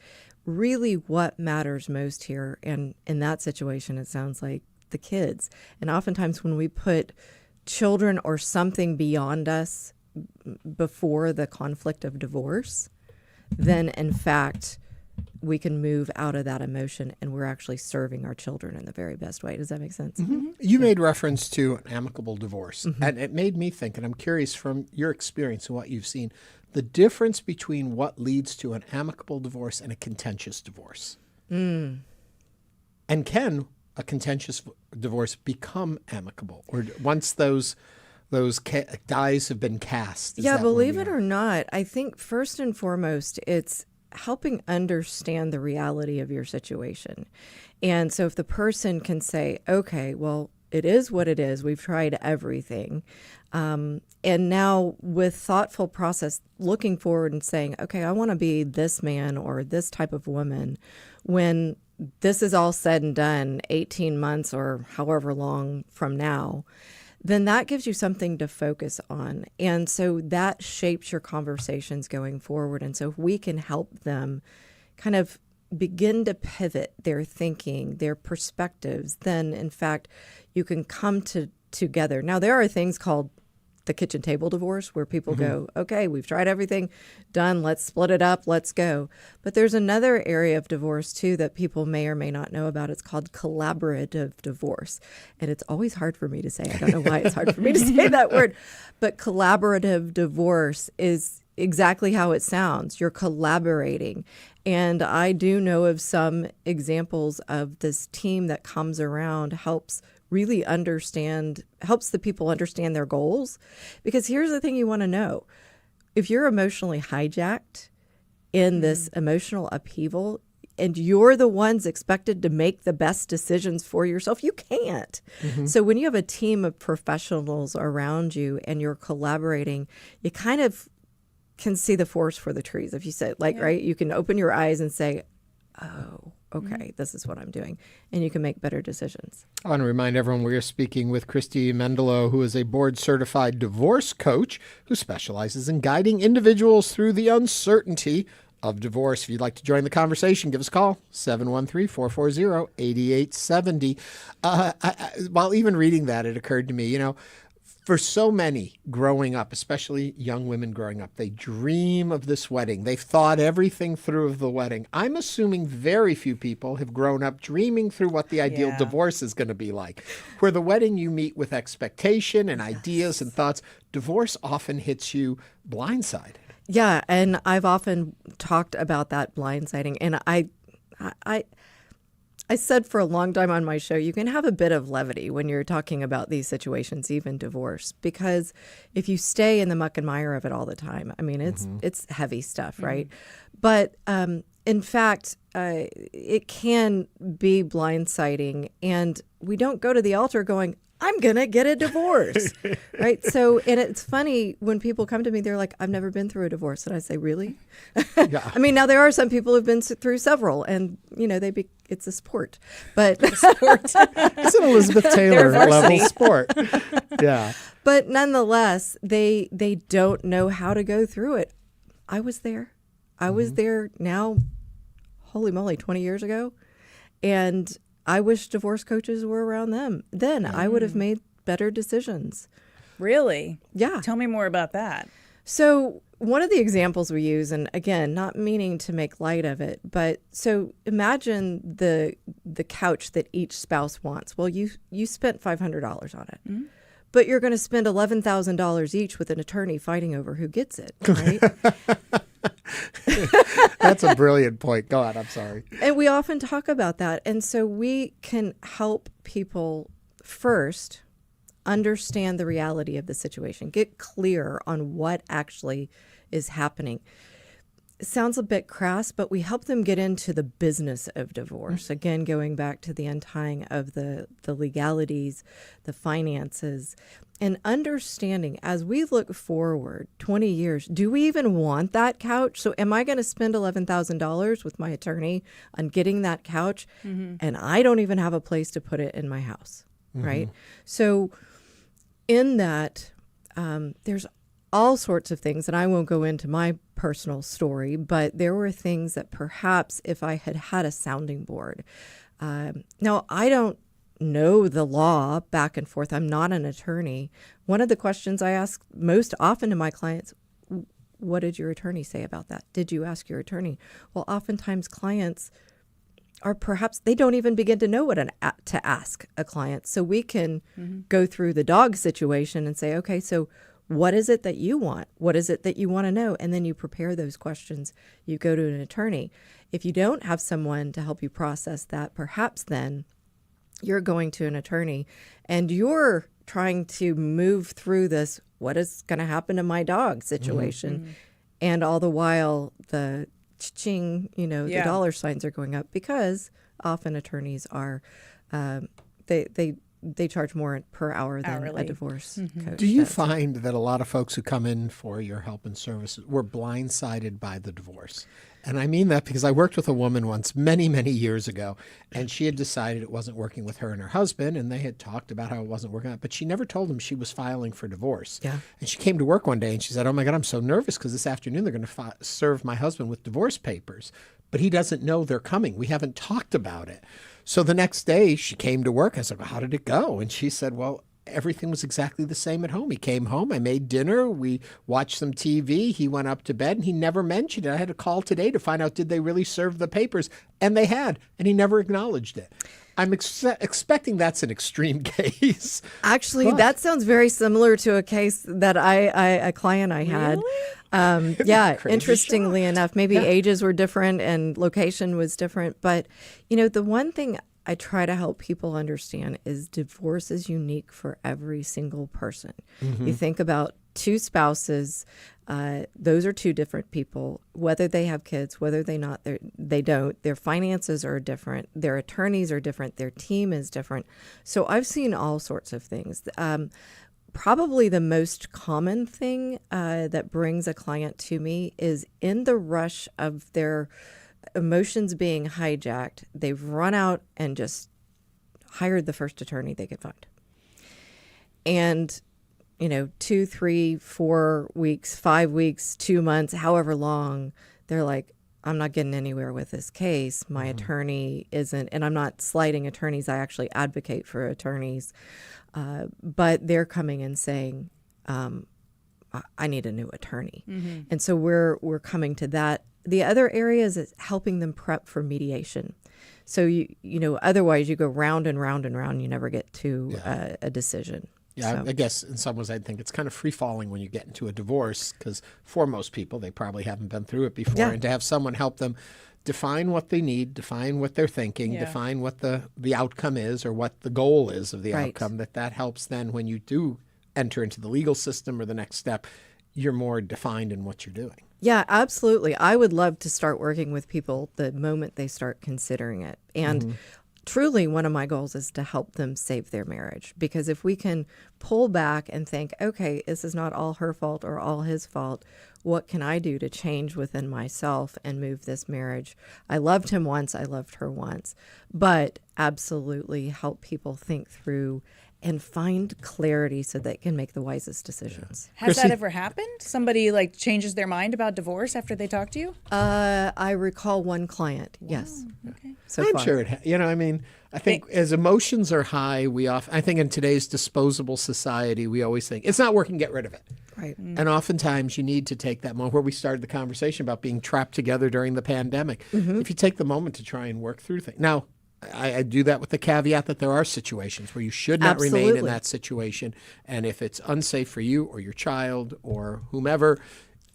Really, what matters most here? And in that situation, it sounds like the kids. And oftentimes when we put children or something beyond us before the conflict of divorce, then in fact, we can move out of that emotion and we're actually serving our children in the very best way. Does that make sense? Mm-hmm. You made reference to an amicable divorce, and it made me think, and I'm curious from your experience and what you've seen, the difference between what leads to an amicable divorce and a contentious divorce. And can a contentious divorce become amicable, or once those dies have been cast? Yeah, believe it or not, I think first and foremost, it's helping understand the reality of your situation. And so if the person can say, okay, well, it is what it is. We've tried everything. And now with thoughtful process, looking forward and saying, okay, I want to be this man or this type of woman when this is all said and done, 18 months or however long from now, then that gives you something to focus on. And so that shapes your conversations going forward. And so if we can help them kind of begin to pivot their thinking, their perspectives, then in fact, you can come together. Now, there are things called the kitchen table divorce where people go, okay, we've tried everything, done, let's split it up, let's go. But there's another area of divorce too that people may or may not know about. It's called collaborative divorce. And it's always hard for me to say. I don't know why it's hard for me to say that word. But collaborative divorce is exactly how it sounds. You're collaborating. And I do know of some examples of this team that comes around, helps the people understand their goals. Because here's the thing you want to know. If you're emotionally hijacked in this emotional upheaval and you're the ones expected to make the best decisions for yourself, you can't. So when you have a team of professionals around you and you're collaborating, you kind of can see the forest for the trees. If you say, right, you can open your eyes and say, oh, okay, this is what I'm doing. And you can make better decisions. I want to remind everyone we are speaking with Christy Mendelow, who is a board-certified divorce coach who specializes in guiding individuals through the uncertainty of divorce. If you'd like to join the conversation, give us a call, 713-440-8870. While even reading that, it occurred to me, for so many growing up, especially young women growing up, they dream of this wedding. They've thought everything through of the wedding. I'm assuming very few people have grown up dreaming through what the ideal divorce is going to be like. Where the wedding you meet with expectation and ideas and thoughts, divorce often hits you blindsided. Yeah, and I've often talked about that blindsiding. And I said for a long time on my show, you can have a bit of levity when you're talking about these situations, even divorce, because if you stay in the muck and mire of it all the time, I mean, it's heavy stuff, right? But in fact, it can be blindsiding, and we don't go to the altar going, I'm going to get a divorce, right? So, and it's funny when people come to me, they're like, I've never been through a divorce. And I say, really? Yeah. I mean, now there are some people who've been through several, and, it's a sport. But it's an Elizabeth Taylor level sport. Yeah. But nonetheless, they don't know how to go through it. I was there. I was there now, holy moly, 20 years ago. And I wish divorce coaches were around them. Then I would have made better decisions. Really? Yeah. Tell me more about that. So one of the examples we use, and again, not meaning to make light of it, but so imagine the couch that each spouse wants. Well, you spent $500 on it. Mm-hmm. But you're going to spend $11,000 each with an attorney fighting over who gets it, right? That's a brilliant point. Go on, I'm sorry. And we often talk about that. And so we can help people first understand the reality of the situation, get clear on what actually is happening. It sounds a bit crass, but we help them get into the business of divorce. Again, going back to the untying of the legalities, the finances, and understanding as we look forward 20 years, do we even want that couch? So am I going to spend $11,000 with my attorney on getting that couch? Mm-hmm. And I don't even have a place to put it in my house, right? So in that, there's all sorts of things, and I won't go into my personal story, but there were things that perhaps if I had had a sounding board. Now, I don't know the law back and forth. I'm not an attorney. One of the questions I ask most often to my clients, what did your attorney say about that? Did you ask your attorney? Well, oftentimes clients are perhaps, they don't even begin to know what to ask a client. So we can go through the dog situation and say, okay, so what is it that you want? What is it that you want to know? And then you prepare those questions. You go to an attorney. If you don't have someone to help you process that, perhaps then you're going to an attorney and you're trying to move through this, what is going to happen to my dog situation? Mm-hmm. And all the while the ching, the dollar signs are going up because often attorneys are, they charge more per hour than a divorce coach. Do you find that a lot of folks who come in for your help and services were blindsided by the divorce? And I mean that because I worked with a woman once many, many years ago, and she had decided it wasn't working with her and her husband, and they had talked about how it wasn't working out, but she never told them she was filing for divorce. Yeah. And she came to work one day and she said, oh my God, I'm so nervous because this afternoon they're going to serve my husband with divorce papers, but he doesn't know they're coming. We haven't talked about it. So the next day she came to work. I said, well, how did it go? And she said, well, everything was exactly the same at home. He came home, I made dinner, we watched some TV, he went up to bed, and he never mentioned it. I had to call today to find out, did they really serve the papers? And they had, and he never acknowledged it. I'm expecting that's an extreme case. Actually, that sounds very similar to a case that a client I had. Really? Yeah, interestingly enough, maybe ages were different and location was different. But, the one thing I try to help people understand is divorce is unique for every single person. Mm-hmm. You think about two spouses, those are two different people, whether they have kids, whether they don't, their finances are different, their attorneys are different, their team is different. So I've seen all sorts of things. Probably the most common thing that brings a client to me is in the rush of their emotions being hijacked. They've run out and just hired the first attorney they could find. And, 2, 3, 4 weeks, 5 weeks, 2 months, however long, they're like, I'm not getting anywhere with this case. My attorney isn't, and I'm not slighting attorneys. I actually advocate for attorneys. But they're coming and saying, I need a new attorney. And so we're coming to that. The other areas is helping them prep for mediation. So, otherwise you go round and round and round. You never get to a decision. Yeah, So. I guess in some ways I think it's kind of free-falling when you get into a divorce, because for most people, they probably haven't been through it before. Yeah. And to have someone help them define what they need, define what they're thinking, define what the outcome is or what the goal is of the outcome, that helps then when you do enter into the legal system or the next step, you're more defined in what you're doing. Yeah, absolutely. I would love to start working with people the moment they start considering it. And truly, one of my goals is to help them save their marriage. Because if we can pull back and think, okay, this is not all her fault or all his fault, what can I do to change within myself and move this marriage? I loved him once, I loved her once. But absolutely help people think through and find clarity so they can make the wisest decisions. Has that ever happened? Somebody changes their mind about divorce after they talk to you? I recall one client, yes. Okay. So I'm far. sure I think as emotions are high, I think in today's disposable society, we always think it's not working, get rid of it. Right. And oftentimes you need to take that moment where we started the conversation about being trapped together during the pandemic. If you take the moment to try and work through things. Now, I do that with the caveat that there are situations where you should not remain in that situation. And if it's unsafe for you or your child or whomever,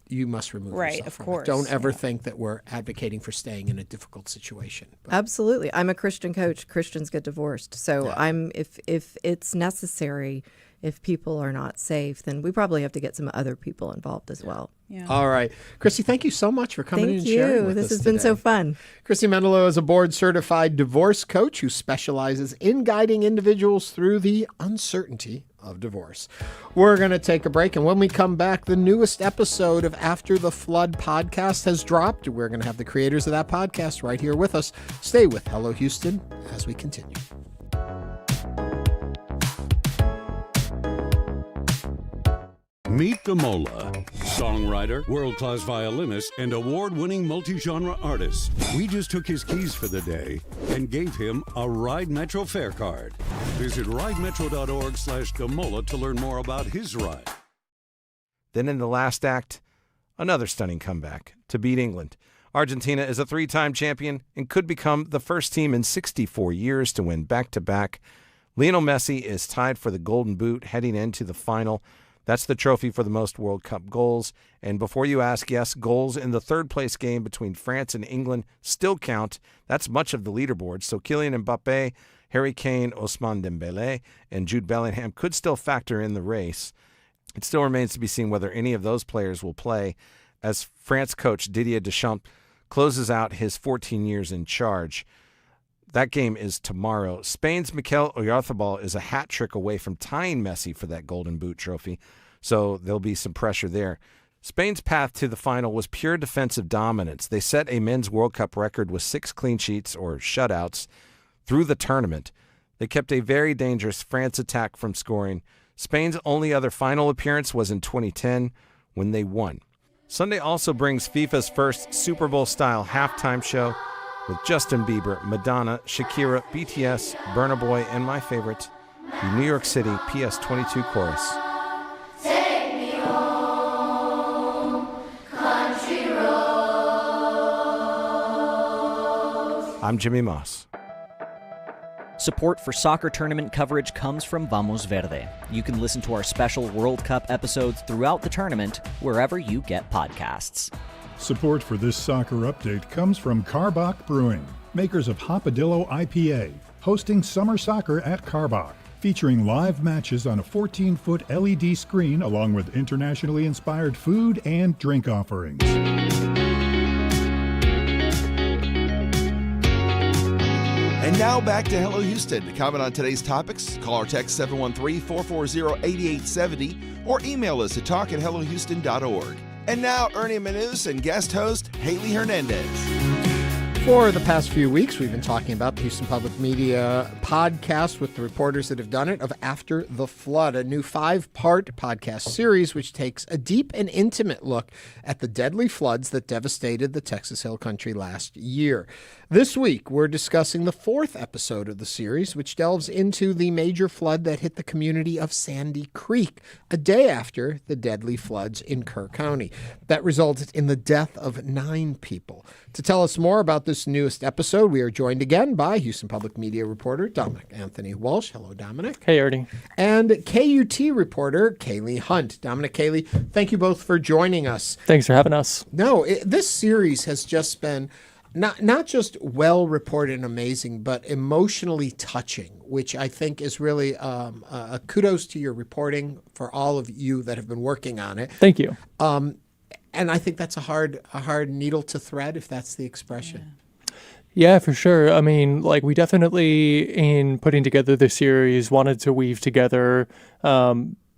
you must remove yourself of from course. it. Don't ever think that we're advocating for staying in a difficult situation. But Absolutely. I'm a Christian coach. Christians get divorced. So if it's necessary, if people are not safe, then we probably have to get some other people involved as well. Yeah. All right. Christy, thank you so much for coming in and sharing with us This has been so fun. Christy Mendelow is a board-certified divorce coach who specializes in guiding individuals through the uncertainty of divorce. We're going to take a break, and when we come back, the newest episode of After the Flood podcast has dropped. We're going to have the creators of that podcast right here with us. Stay with Hello Houston as we continue. Meet Damola, songwriter, world-class violinist, and award-winning multi-genre artist. We just took his keys for the day and gave him a Ride Metro fare card. Visit ridemetro.org/Damola to learn more about his ride. Then in the last act, another stunning comeback to beat England. Argentina is a 3-time champion and could become the first team in 64 years to win back-to-back. Lionel Messi is tied for the Golden Boot heading into the final. That's the trophy for the most World Cup goals. And before you ask, yes, goals in the third-place game between France and England still count. That's much of the leaderboard. So Kylian Mbappe, Harry Kane, Ousmane Dembélé, and Jude Bellingham could still factor in the race. It still remains to be seen whether any of those players will play as France coach Didier Deschamps closes out his 14 years in charge. That game is tomorrow. Spain's Mikel Oyarzabal is a hat trick away from tying Messi for that Golden Boot trophy, so there'll be some pressure there. Spain's path to the final was pure defensive dominance. They set a men's World Cup record with 6 clean sheets or shutouts through the tournament. They kept a very dangerous France attack from scoring. Spain's only other final appearance was in 2010 when they won. Sunday also brings FIFA's first Super Bowl-style halftime show with Justin Bieber, Madonna, Shakira, BTS, Burna Boy, and my favorite, the New York City PS22 chorus. Take me home, country roads. I'm Jimmy Moss. Support for soccer tournament coverage comes from Vamos Verde. You can listen to our special World Cup episodes throughout the tournament wherever you get podcasts. Support for this soccer update comes from Karbach Brewing, makers of Hopadillo IPA, hosting summer soccer at Karbach, featuring live matches on a 14-foot LED screen along with internationally inspired food and drink offerings. And now back to Hello Houston. To comment on today's topics, call or text 713-440-8870 or email us at talk@hellohouston.org. And now, Ernie Manouse and guest host Haley Hernandez. For the past few weeks, we've been talking about the Houston Public Media podcast with the reporters that have done it of After the Flood, a new 5-part podcast series which takes a deep and intimate look at the deadly floods that devastated the Texas Hill Country last year. This week, we're discussing the 4th episode of the series, which delves into the major flood that hit the community of Sandy Creek a day after the deadly floods in Kerr County that resulted in the death of 9 people. To tell us more about this newest episode, we are joined again by Houston Public Media reporter Dominic Anthony Walsh. Hello, Dominic. Hey, Ernie. And KUT reporter Kaylee Hunt. Dominic, Kaylee, thank you both for joining us. Thanks for having us. No, this series has just been not just well reported and amazing, but emotionally touching, which I think is really a kudos to your reporting for all of you that have been working on it. Thank you. And I think that's a hard needle to thread, if that's the expression. Yeah, for sure. I mean, like, we definitely, in putting together the series, wanted to weave together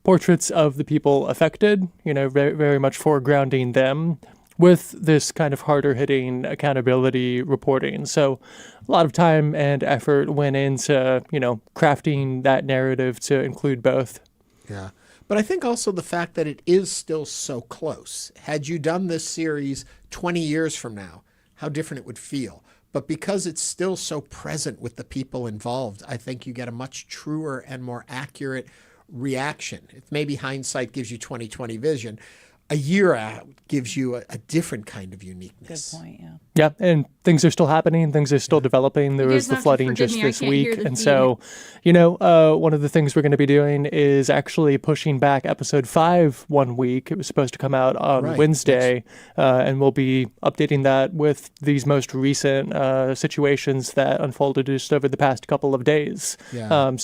portraits of the people affected, very, very much foregrounding them with this kind of harder-hitting accountability reporting. So a lot of time and effort went into, crafting that narrative to include both. Yeah. But I think also the fact that it is still so close. Had you done this series 20 years from now, how different it would feel. But because it's still so present with the people involved, I think you get a much truer and more accurate reaction. If maybe hindsight gives you 20/20 vision, a year out gives you a different kind of uniqueness. Good point, yeah. Yeah, and things are still happening. Things are still developing. There was the flooding just this week. And so, one of the things we're going to be doing is actually pushing back episode 5 1 week. It was supposed to come out on Wednesday, and we'll be updating that with these most recent situations that unfolded just over the past couple of days. Yeah.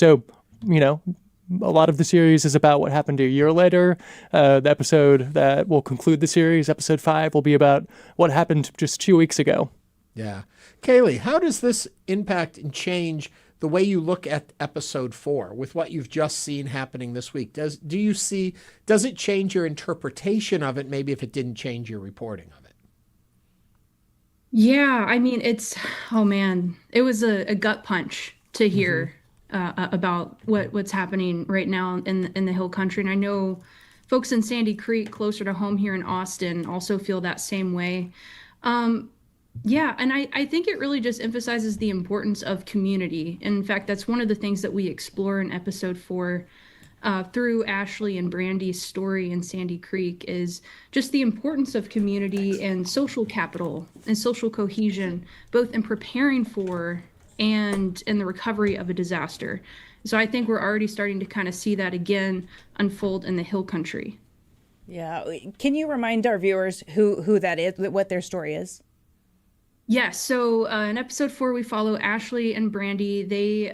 A lot of the series is about what happened a year later. The episode that will conclude the series, episode 5, will be about what happened just 2 weeks ago. Yeah. Kaylee, how does this impact and change the way you look at episode 4 with what you've just seen happening this week? Does it change your interpretation of it, maybe if it didn't change your reporting of it? Yeah, I mean, it was a gut punch to hear about what's happening right now in the Hill Country. And I know folks in Sandy Creek, closer to home here in Austin, also feel that same way. Yeah, and I think it really just emphasizes the importance of community. In fact, that's one of the things that we explore in episode 4 through Ashley and Brandy's story in Sandy Creek, is just the importance of community and social capital and social cohesion, both in preparing for and in the recovery of a disaster. So I think we're already starting to kind of see that again unfold in the Hill Country. Yeah. Can you remind our viewers who that is, what their story is? Yes. So in episode 4, we follow Ashley and Brandy.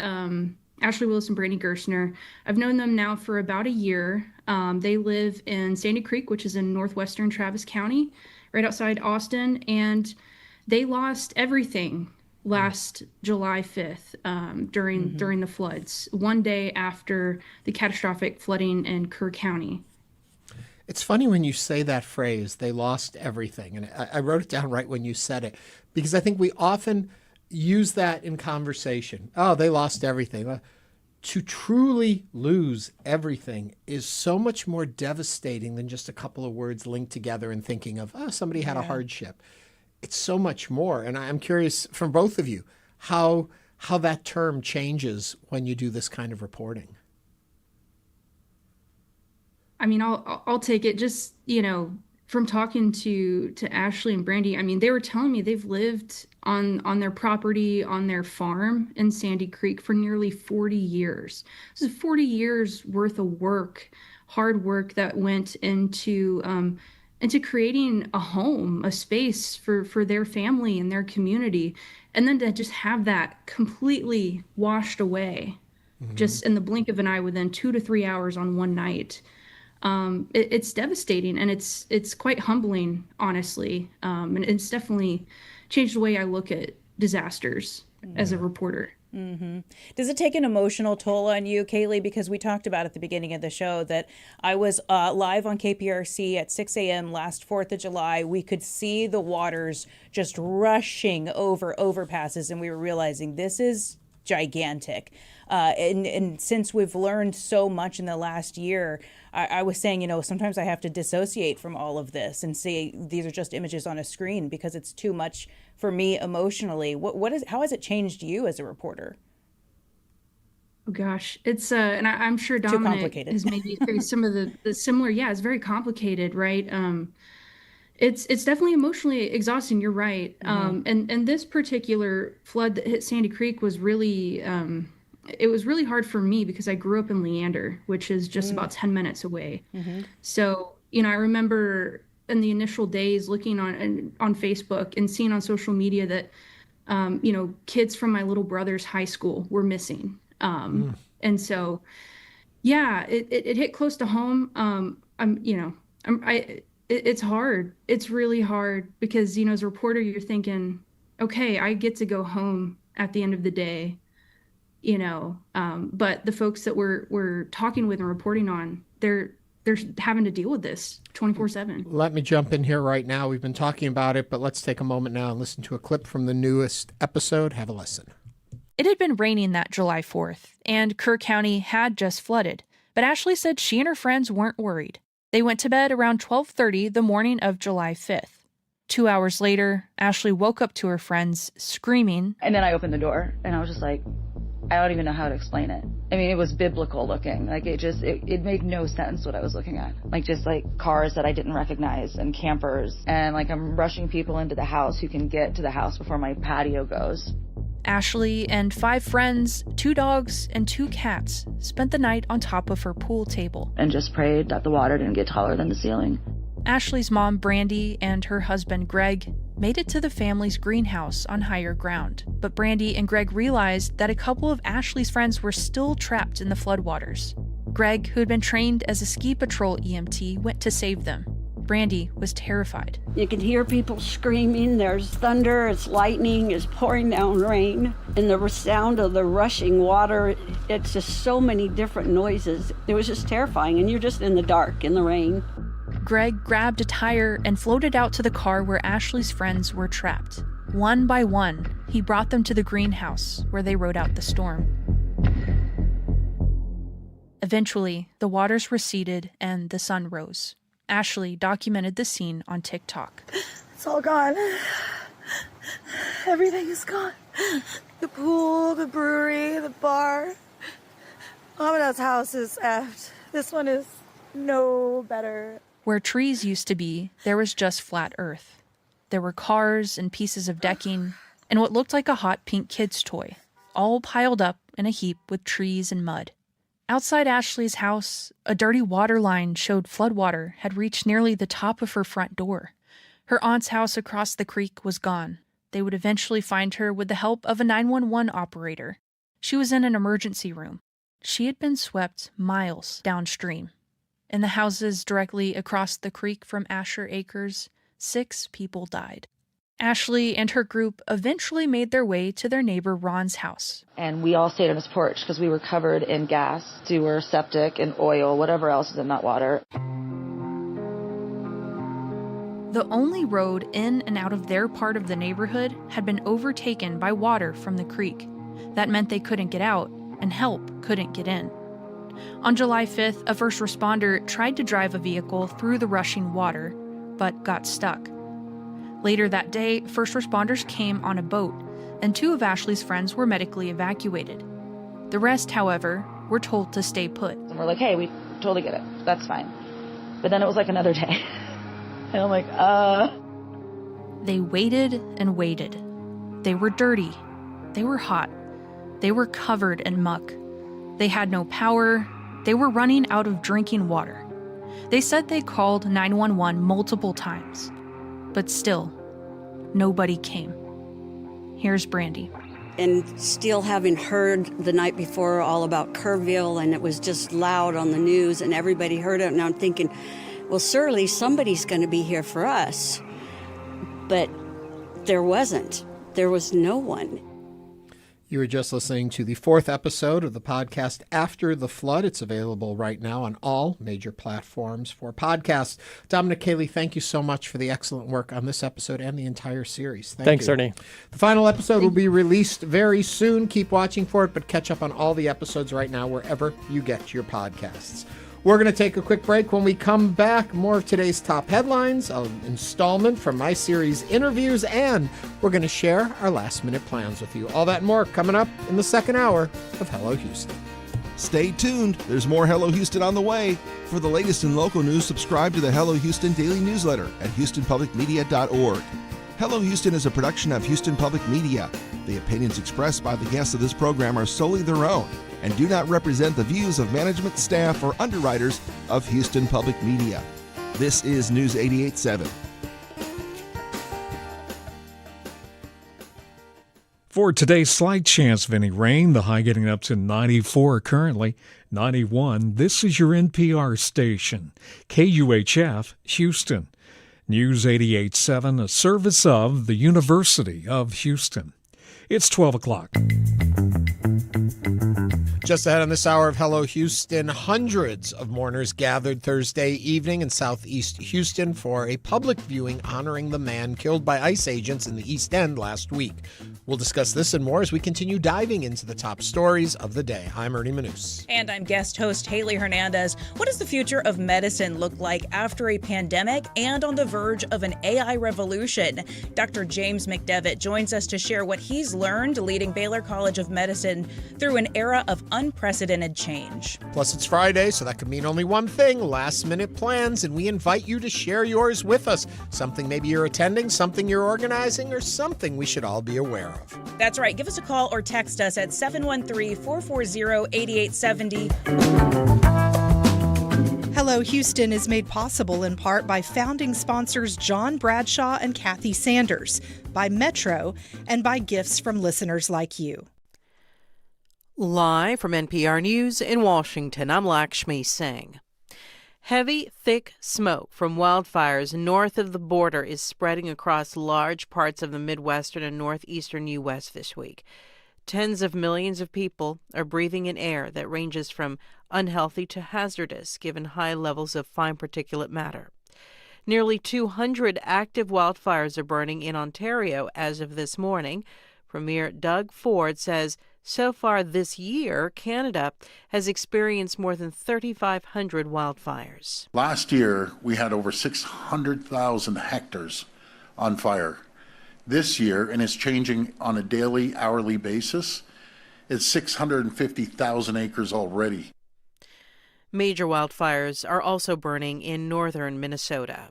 Ashley Willis and Brandy Gerstner. I've known them now for about a year. They live in Sandy Creek, which is in northwestern Travis County, right outside Austin. And they lost everything last July 5th during the floods, one day after the catastrophic flooding in Kerr County. It's funny when you say that phrase, they lost everything. And I wrote it down right when you said it, because I think we often use that in conversation. Oh, they lost everything. To truly lose everything is so much more devastating than just a couple of words linked together and thinking of, somebody had a hardship. It's so much more. And I'm curious from both of you how that term changes when you do this kind of reporting. I mean, I'll take it. Just, from talking to Ashley and Brandy, I mean, they were telling me they've lived on their property, on their farm in Sandy Creek for nearly 40 years. This is 40 years worth of work, hard work that went into creating a home, a space for their family and their community. And then to just have that completely washed away, just in the blink of an eye within 2 to 3 hours on one night. It's devastating, and it's quite humbling, honestly. And it's definitely changed the way I look at disasters as a reporter. Mm-hmm. Does it take an emotional toll on you, Kaylee? Because we talked about at the beginning of the show that I was live on KPRC at 6 a.m. last 4th of July. We could see the waters just rushing over overpasses, and we were realizing this is gigantic. And since we've learned so much in the last year, I was saying, sometimes I have to dissociate from all of this and say these are just images on a screen because it's too much for me emotionally. How has it changed you as a reporter? Oh gosh, it's and I'm sure Dominic has maybe faced some of the similar. Yeah, it's very complicated, right? It's definitely emotionally exhausting. You're right. And this particular flood that hit Sandy Creek was really it was really hard for me because I grew up in Leander, which is just about 10 minutes away. So I remember in the initial days looking on Facebook and seeing on social media that kids from my little brother's high school were missing. And so it hit close to home. It's hard. It's really hard because, as a reporter, you're thinking, okay, I get to go home at the end of the day, but the folks that we're talking with and reporting on, they're having to deal with this 24/7. Let me jump in here right now. We've been talking about it, but let's take a moment now and listen to a clip from the newest episode. Have a listen. It had been raining that July 4th, and Kerr County had just flooded, but Ashley said she and her friends weren't worried. They went to bed around 12:30 the morning of July 5th. 2 hours later, Ashley woke up to her friends screaming. And then I opened the door, and I was just like, I don't even know how to explain it. I mean, it was biblical looking. Like, it made no sense what I was looking at. Like, just like cars that I didn't recognize and campers. And like, I'm rushing people into the house who can get to the house before my patio goes. Ashley and 5 friends, 2 dogs, and 2 cats spent the night on top of her pool table. And just prayed that the water didn't get taller than the ceiling. Ashley's mom, Brandy, and her husband, Greg, made it to the family's greenhouse on higher ground. But Brandy and Greg realized that a couple of Ashley's friends were still trapped in the floodwaters. Greg, who had been trained as a ski patrol EMT, went to save them. Brandy was terrified. You can hear people screaming. There's thunder, it's lightning, it's pouring down rain. And the sound of the rushing water, it's just so many different noises. It was just terrifying, and you're just in the dark, in the rain. Greg grabbed a tire and floated out to the car where Ashley's friends were trapped. One by one, he brought them to the greenhouse where they rode out the storm. Eventually, the waters receded and the sun rose. Ashley documented the scene on TikTok. It's all gone. Everything is gone. The pool, the brewery, the bar. Mohamed's house is effed. This one is no better. Where trees used to be, there was just flat earth. There were cars and pieces of decking and what looked like a hot pink kid's toy, all piled up in a heap with trees and mud. Outside Ashley's house, a dirty water line showed floodwater had reached nearly the top of her front door. Her aunt's house across the creek was gone. They would eventually find her with the help of a 911 operator. She was in an emergency room. She had been swept miles downstream. In the houses directly across the creek from Asher Acres, 6 people died. Ashley and her group eventually made their way to their neighbor Ron's house. And we all stayed on his porch because we were covered in gas, sewer, septic, and oil, whatever else is in that water. The only road in and out of their part of the neighborhood had been overtaken by water from the creek. That meant they couldn't get out, and help couldn't get in. On July 5th, a first responder tried to drive a vehicle through the rushing water, but got stuck. Later that day, first responders came on a boat, and 2 of Ashley's friends were medically evacuated. The rest, however, were told to stay put. And we're like, hey, we totally get it. That's fine. But then it was like another day. And I'm like, They waited and waited. They were dirty. They were hot. They were covered in muck. They had no power. They were running out of drinking water. They said they called 911 multiple times. But still, nobody came. Here's Brandy. And still having heard the night before all about Kerrville, and it was just loud on the news, and everybody heard it, and I'm thinking, well, surely somebody's going to be here for us. But there wasn't. There was no one. You were just listening to the fourth episode of the podcast After the Flood. It's available right now on all major platforms for podcasts. Dominic Cayley, thank you so much for the excellent work on this episode and the entire series. Thanks, you. Ernie. The final episode will be released very soon. Keep watching for it, but catch up on all the episodes right now wherever you get your podcasts. We're going to take a quick break. When we come back, more of today's top headlines, an installment from my series InnerViews, and we're going to share our last-minute plans with you. All that and more coming up in the second hour of Hello Houston. Stay tuned. There's more Hello Houston on the way. For the latest in local news, subscribe to the Hello Houston daily newsletter at houstonpublicmedia.org. Hello Houston is a production of Houston Public Media. The opinions expressed by the guests of this program are solely their own and do not represent the views of management, staff, or underwriters of Houston Public Media. This is News 88.7. For today's slight chance of any rain, the high getting up to 94 currently, 91. This is your NPR station, KUHF, Houston. News 88.7, a service of the University of Houston. It's 12 o'clock. Just ahead on this hour of Hello Houston, hundreds of mourners gathered Thursday evening in southeast Houston for a public viewing honoring the man killed by ICE agents in the East End last week. We'll discuss this and more as we continue diving into the top stories of the day. I'm Ernie Manouse. And I'm guest host Haley Hernandez. What does the future of medicine look like after a pandemic and on the verge of an AI revolution? Dr. James McDeavitt joins us to share what he's learned leading Baylor College of Medicine through an era of unprecedented change. Plus, it's Friday, so that could mean only one thing, last-minute plans, and we invite you to share yours with us. Something maybe you're attending, something you're organizing, or something we should all be aware of. That's right. Give us a call or text us at 713-440-8870. Hello Houston is made possible in part by founding sponsors John Bradshaw and Kathy Sanders, by Metro, and by gifts from listeners like you. Live from NPR News in Washington, I'm Lakshmi Singh. Heavy, thick smoke from wildfires north of the border is spreading across large parts of the Midwestern and northeastern U.S. this week. Tens of millions of people are breathing in air that ranges from unhealthy to hazardous, given high levels of fine particulate matter. Nearly 200 active wildfires are burning in Ontario as of this morning. Premier Doug Ford says so far this year, Canada has experienced more than 3,500 wildfires. Last year, we had over 600,000 hectares on fire. This year, and it's changing on a daily, hourly basis, it's 650,000 acres already. Major wildfires are also burning in northern Minnesota.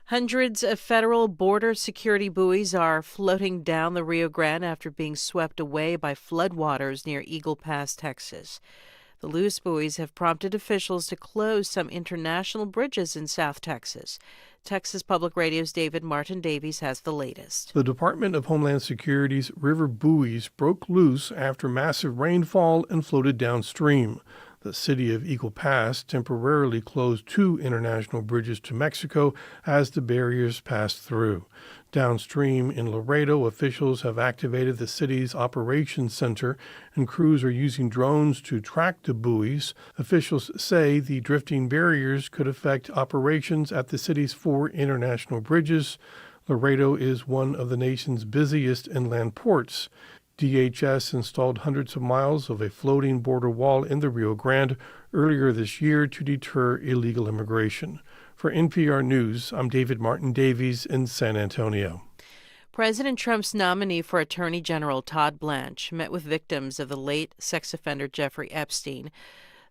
Hundreds of federal border security buoys are floating down the Rio Grande after being swept away by floodwaters near Eagle Pass, Texas. The loose buoys have prompted officials to close some international bridges in South Texas. Texas Public Radio's David Martin Davies has the latest. The Department of Homeland Security's river buoys broke loose after massive rainfall and floated downstream. The city of Eagle Pass temporarily closed 2 international bridges to Mexico as the barriers passed through. Downstream in Laredo, officials have activated the city's operations center, and crews are using drones to track the buoys. Officials say the drifting barriers could affect operations at the city's 4 international bridges. Laredo is one of the nation's busiest inland ports. DHS installed hundreds of miles of a floating border wall in the Rio Grande earlier this year to deter illegal immigration. For NPR News, I'm David Martin Davies in San Antonio. President Trump's nominee for Attorney General Todd Blanche met with victims of the late sex offender Jeffrey Epstein.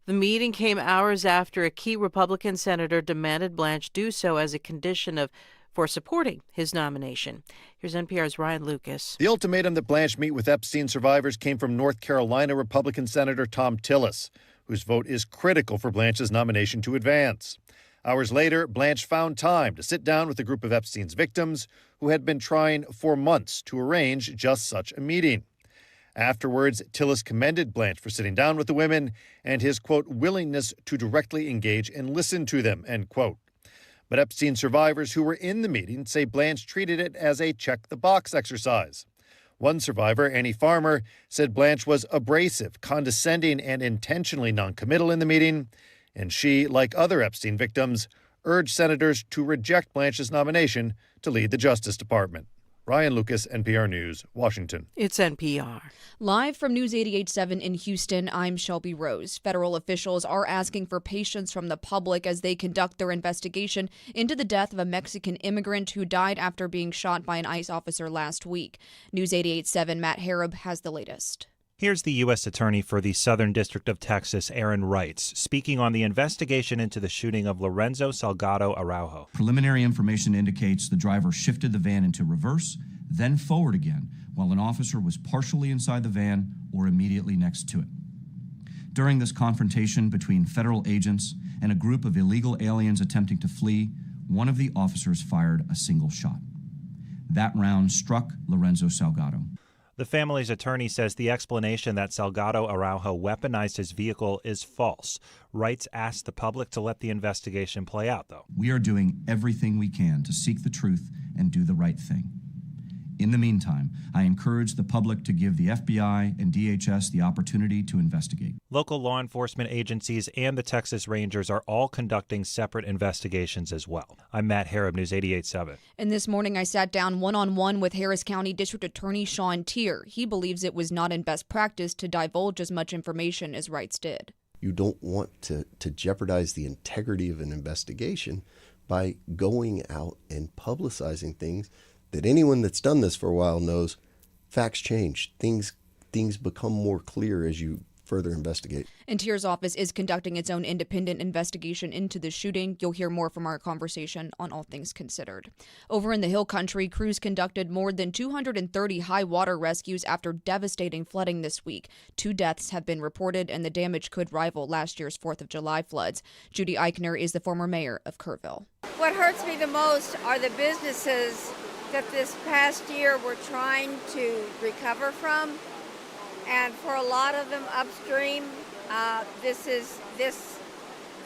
The meeting came hours after a key Republican senator demanded Blanche do so as a condition for supporting his nomination. Here's NPR's Ryan Lucas. The ultimatum that Blanche meet with Epstein survivors came from North Carolina Republican Senator Tom Tillis, whose vote is critical for Blanche's nomination to advance. Hours later, Blanche found time to sit down with a group of Epstein's victims who had been trying for months to arrange just such a meeting. Afterwards, Tillis commended Blanche for sitting down with the women and his, quote, willingness to directly engage and listen to them, end quote. But Epstein survivors who were in the meeting say Blanche treated it as a check-the-box exercise. One survivor, Annie Farmer, said Blanche was abrasive, condescending, and intentionally noncommittal in the meeting, and she, like other Epstein victims, urged senators to reject Blanche's nomination to lead the Justice Department. Ryan Lucas, NPR News, Washington. It's NPR. Live from News 88.7 in Houston, I'm Shelby Rose. Federal officials are asking for patience from the public as they conduct their investigation into the death of a Mexican immigrant who died after being shot by an ICE officer last week. News 88.7 Matt Harab has the latest. Here's the U.S. Attorney for the Southern District of Texas, Aaron Wrights, speaking on the investigation into the shooting of Lorenzo Salgado Araujo. Preliminary information indicates the driver shifted the van into reverse, then forward again, while an officer was partially inside the van or immediately next to it. During this confrontation between federal agents and a group of illegal aliens attempting to flee, one of the officers fired a single shot. That round struck Lorenzo Salgado. The family's attorney says the explanation that Salgado Araujo weaponized his vehicle is false. Wrights asked the public to let the investigation play out, though. We are doing everything we can to seek the truth and do the right thing. In the meantime, I encourage the public to give the FBI and DHS the opportunity to investigate. Local law enforcement agencies and the Texas Rangers are all conducting separate investigations as well. I'm Matt Harab, News 88.7. And this morning I sat down one-on-one with Harris County District Attorney Sean Tier. He believes it was not in best practice to divulge as much information as Wrights did. You don't want to jeopardize the integrity of an investigation by going out and publicizing things that anyone that's done this for a while knows. Facts change. Things become more clear as you further investigate. And Tier's office is conducting its own independent investigation into the shooting. You'll hear more from our conversation on All Things Considered. Over in the Hill Country, crews conducted more than 230 high water rescues after devastating flooding this week. 2 deaths have been reported, and the damage could rival last year's 4th of July floods. Judy Eichner is the former mayor of Kerrville. What hurts me the most are the businesses that this past year we're trying to recover from, and for a lot of them upstream,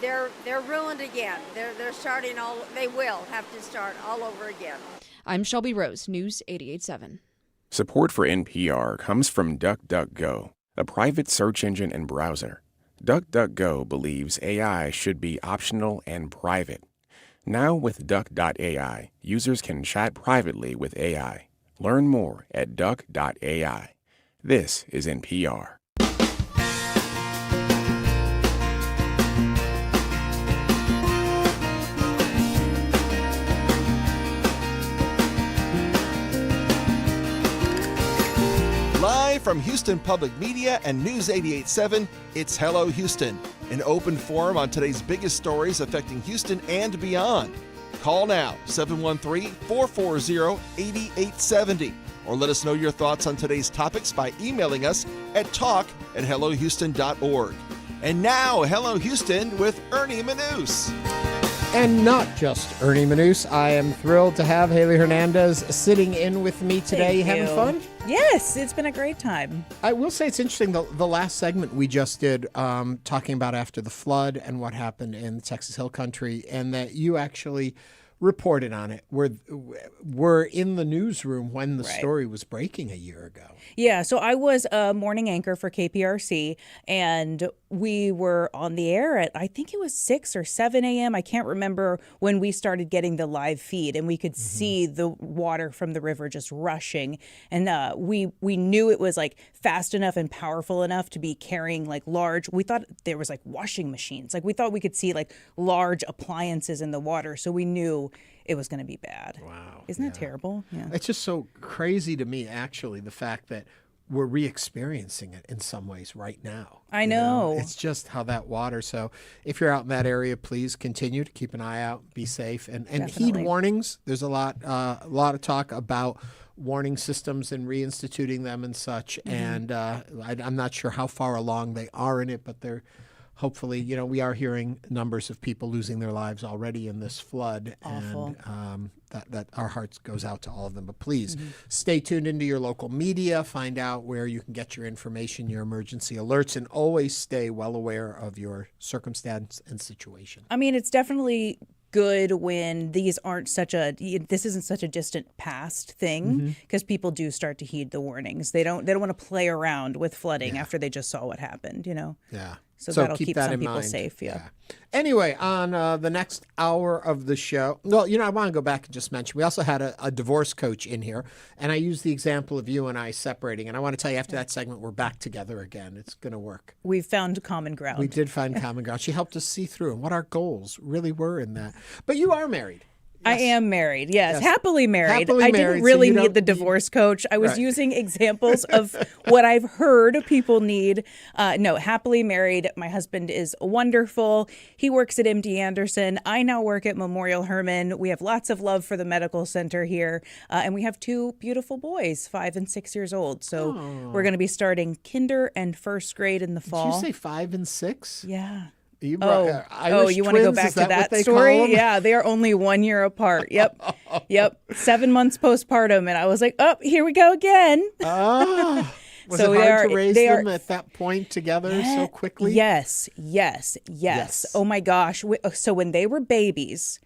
they're ruined again. They're starting all. They will have to start all over again. I'm Shelby Rose, News 88.7. Support for NPR comes from DuckDuckGo, a private search engine and browser. DuckDuckGo believes AI should be optional and private. Now with Duck.ai, users can chat privately with AI. Learn more at Duck.ai. This is NPR. Live from Houston Public Media and News 88.7, it's Hello Houston, an open forum on today's biggest stories affecting Houston and beyond. Call now, 713-440-8870, or let us know your thoughts on today's topics by emailing us at talk@hellohouston.org. And now, Hello Houston with Ernie Manouse. And not just Ernie Manouse. I am thrilled to have Haley Hernandez sitting in with me today. Thank Having you. fun? Yes, it's been a great time. I will say it's interesting, the last segment we just did talking about after the flood and what happened in the Texas Hill Country, and that you actually reported on it. We're in the newsroom when the story was breaking a year ago. Yeah, so I was a morning anchor for KPRC, and we were on the air at, I think it was 6 or 7 a.m. I can't remember when we started getting the live feed, and we could see the water from the river just rushing. And we knew it was like fast enough and powerful enough to be carrying like large, we thought there was like washing machines. Like we thought we could see like large appliances in the water. So we knew it was going to be bad. Wow. Isn't that terrible? Yeah. It's just so crazy to me, actually, the fact that we're re-experiencing it in some ways right now. I know. It's just how that water. So if you're out in that area, please continue to keep an eye out, be safe, and heed warnings. There's a lot of talk about warning systems and reinstituting them and such. And I'm not sure how far along they are in it, but they're hopefully, we are hearing numbers of people losing their lives already in this flood. Awful. And that our hearts goes out to all of them. But please stay tuned into your local media, find out where you can get your information, your emergency alerts, and always stay well aware of your circumstance and situation. I mean, it's definitely good when this isn't such a distant past thing, because people do start to heed the warnings. They don't want to play around with flooding after they just saw what happened, Yeah. So that'll keep that some in people mind. safe. Yeah. Anyway, on the next hour of the show, well, I want to go back and just mention, we also had a divorce coach in here, and I used the example of you and I separating, and I want to tell you after that segment, we're back together again. It's going to work. We've found common ground. We did find common ground. She helped us see through and what our goals really were in that. But you are married. I am married, yes. Happily married. Happily I married, didn't really so need the divorce coach. I was Right. using examples of what I've heard people need. No, happily married. My husband is wonderful. He works at MD Anderson. I now work at Memorial Hermann. We have lots of love for the medical center here. And we have 2 beautiful boys, 5 and 6 years old. So we're going to be starting kinder and first grade in the fall. Did you say 5 and 6? Yeah. You Irish you want to go twins? back Is to what that they story? call 'em? Yeah, they are only 1 year apart. Yep. 7 months postpartum, and I was like, oh, here we go again. Was it hard to raise them at that point together so quickly? Yes. Oh my gosh. So when they were babies,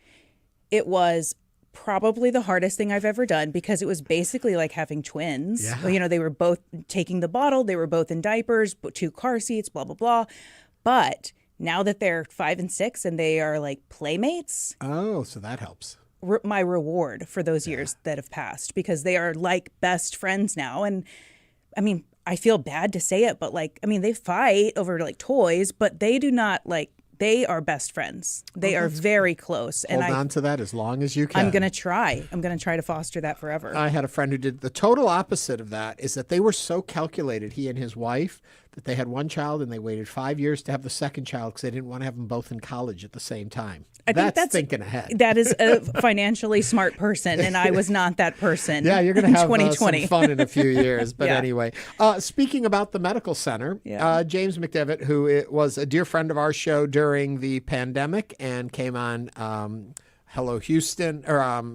it was probably the hardest thing I've ever done, because it was basically like having twins. Yeah. They were both taking the bottle, they were both in diapers, 2 car seats, blah, blah, blah. But now that they're 5 and 6 and they are like playmates. Oh, so that helps. My reward for those years that have passed, because they are like best friends now. And I mean, I feel bad to say it, but they fight over like toys, but they do not they are best friends. They are very close. Hold on to that as long as you can. I'm going to try. to foster that forever. I had a friend who did the total opposite of that, is that they were so calculated, he and his wife, that they had one child and they waited 5 years to have the second child because they didn't want to have them both in college at the same time. I think that's thinking ahead. That is a financially smart person, and I was not that person. Yeah, you're going to have 2020. some fun in a few years. But Yeah. anyway, speaking about the medical center, James McDeavitt, who was a dear friend of our show during the pandemic and came on Hello Houston, or I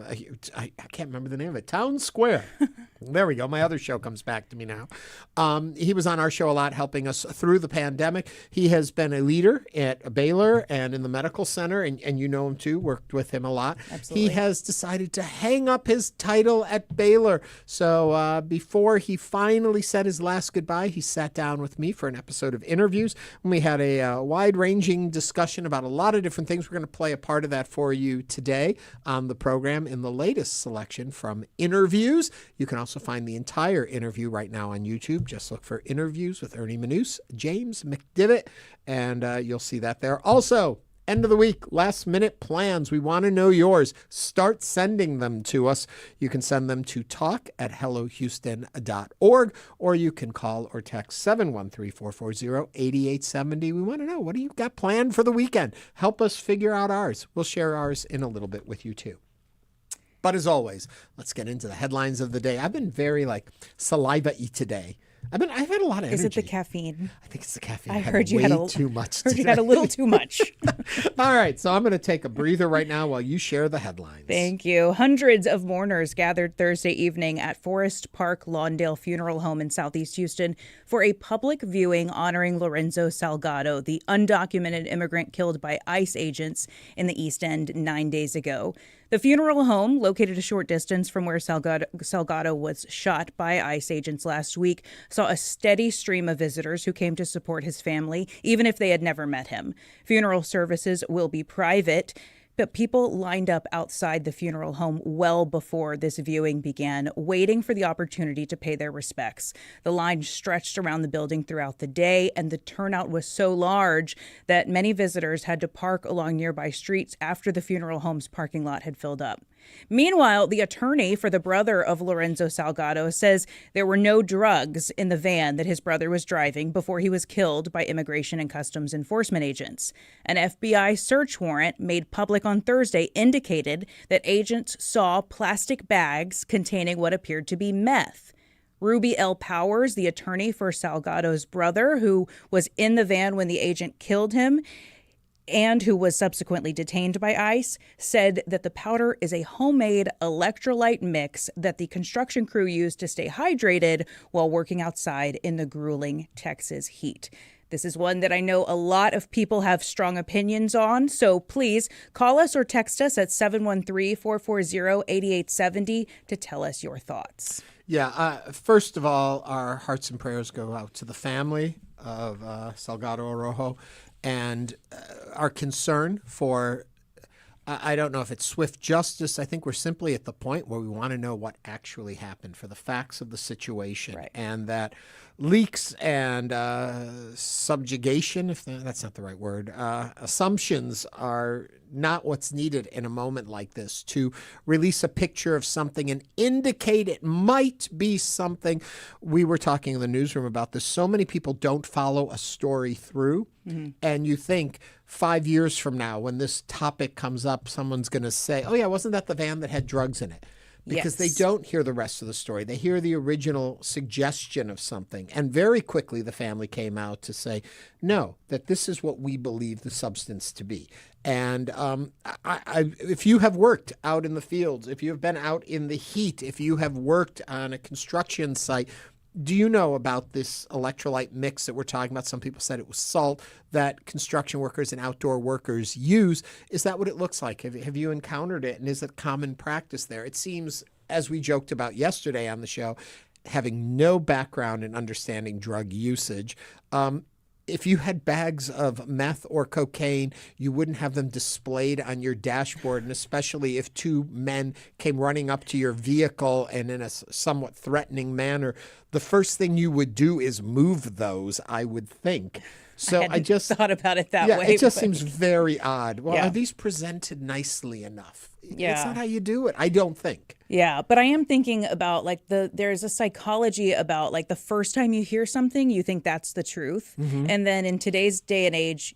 can't remember the name of it, Town Square. There we go. My other show comes back to me now. He was on our show a lot, helping us through the pandemic. He has been a leader at Baylor and in the medical center, and you know him too, worked with him a lot. Absolutely. He has decided to hang up his title at Baylor. So before he finally said his last goodbye, he sat down with me for an episode of InnerViews, and we had a wide-ranging discussion about a lot of different things. We're going to play a part of that for you today on the program in the latest selection from InnerViews. You can also find the entire interview right now on YouTube. Just look for InnerViews with Ernie Manouse, James McDeavitt, and you'll see that there. Also, end of the week, last minute plans. We want to know yours. Start sending them to us. You can send them to talk@hellohouston.org, or you can call or text 713-440-8870. We want to know, what do you got planned for the weekend? Help us figure out ours. We'll share ours in a little bit with you too. But as always, let's get into the headlines of the day. I've been very saliva-y today. I've had a lot of energy. Is it the caffeine? I think it's the caffeine. I heard you had too much. Heard you had a little too much. All right, so I'm going to take a breather right now while you share the headlines. Thank you. Hundreds of mourners gathered Thursday evening at Forest Park Lawndale Funeral Home in Southeast Houston for a public viewing honoring Lorenzo Salgado, the undocumented immigrant killed by ICE agents in the East End 9 days ago. The funeral home, located a short distance from where Salgado was shot by ICE agents last week, saw a steady stream of visitors who came to support his family, even if they had never met him. Funeral services will be private, but people lined up outside the funeral home well before this viewing began, waiting for the opportunity to pay their respects. The line stretched around the building throughout the day, and the turnout was so large that many visitors had to park along nearby streets after the funeral home's parking lot had filled up. Meanwhile, the attorney for the brother of Lorenzo Salgado says there were no drugs in the van that his brother was driving before he was killed by Immigration and Customs Enforcement agents. An FBI search warrant made public on Thursday indicated that agents saw plastic bags containing what appeared to be meth. Ruby L. Powers, the attorney for Salgado's brother, who was in the van when the agent killed him, and who was subsequently detained by ICE, said that the powder is a homemade electrolyte mix that the construction crew used to stay hydrated while working outside in the grueling Texas heat. This is one that I know a lot of people have strong opinions on, so please call us or text us at 713-440-8870 to tell us your thoughts. Yeah, first of all, our hearts and prayers go out to the family of Salgado Araujo, and our concern for, I don't know if it's swift justice. I think we're simply at the point where we want to know what actually happened, for the facts of the situation, and that leaks and subjugation, if that's not the right word, assumptions are not what's needed in a moment like this to release a picture of something and indicate it might be something. We were talking in the newsroom about this. So many people don't follow a story through. Mm-hmm. And you think 5 years from now, when this topic comes up, someone's going to say, oh, yeah, wasn't that the van that had drugs in it? Because they don't hear the rest of the story. They hear the original suggestion of something. And very quickly, the family came out to say, no, that this is what we believe the substance to be. And if you have worked out in the fields, if you have been out in the heat, if you have worked on a construction site, do you know about this electrolyte mix that we're talking about? Some people said it was salt that construction workers and outdoor workers use. Is that what it looks like? Have you encountered it? And is it common practice there? It seems, as we joked about yesterday on the show, having no background in understanding drug usage, if you had bags of meth or cocaine, you wouldn't have them displayed on your dashboard, and especially if two men came running up to your vehicle and in a somewhat threatening manner, the first thing you would do is move those, I would think. So I just thought about it that way. It just seems very odd. Well, are these presented nicely enough? Yeah. It's not how you do it, I don't think. Yeah, but I am thinking about there's a psychology about the first time you hear something, you think that's the truth. Mm-hmm. And then in today's day and age,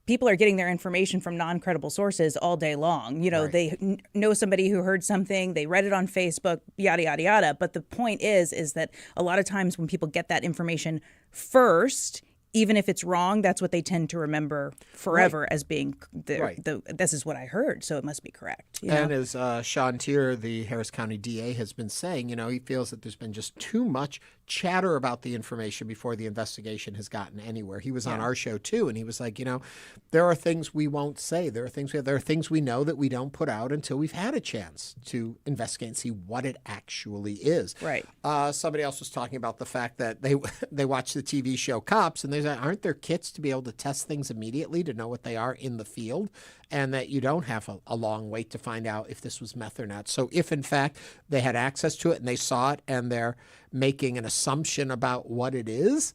people are getting their information from non-credible sources all day long. You know, they know somebody who heard something, they read it on Facebook, yada, yada, yada. But the point is that a lot of times when people get that information first, even if it's wrong, that's what they tend to remember forever as being this is what I heard, so it must be correct. And as Sean Tier, the Harris County DA, has been saying, he feels that there's been just too much chatter about the information before the investigation has gotten anywhere. He was on our show too, and he was like, there are things we won't say. There are things we know that we don't put out until we've had a chance to investigate and see what it actually is. Right. Somebody else was talking about the fact that they watch the TV show Cops, and they say, aren't there kits to be able to test things immediately to know what they are in the field, and that you don't have a long wait to find out if this was meth or not. So if in fact they had access to it and they saw it and they're making an assumption about what it is,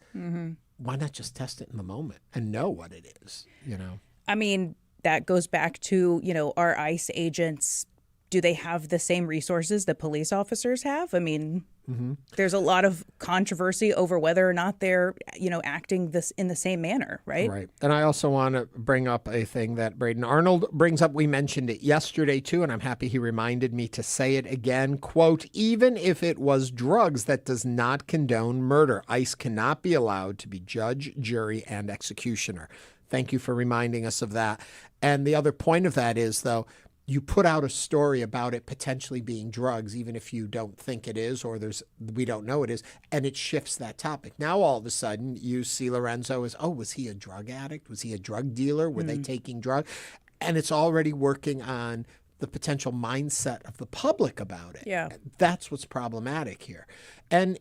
why not just test it in the moment and know what it is, I mean, that goes back to, our ICE agents. Do they have the same resources that police officers have? I mean, there's a lot of controversy over whether or not they're, acting this in the same manner, right? Right. And I also want to bring up a thing that Braden Arnold brings up. We mentioned it yesterday, too, and I'm happy he reminded me to say it again. Quote, even if it was drugs, that does not condone murder. ICE cannot be allowed to be judge, jury, and executioner. Thank you for reminding us of that. And the other point of that is, though, you put out a story about it potentially being drugs, even if you don't think it is, or we don't know it is, and it shifts that topic. Now, all of a sudden, you see Lorenzo as, was he a drug addict? Was he a drug dealer? Were they taking drugs? And it's already working on the potential mindset of the public about it. Yeah. That's what's problematic here. And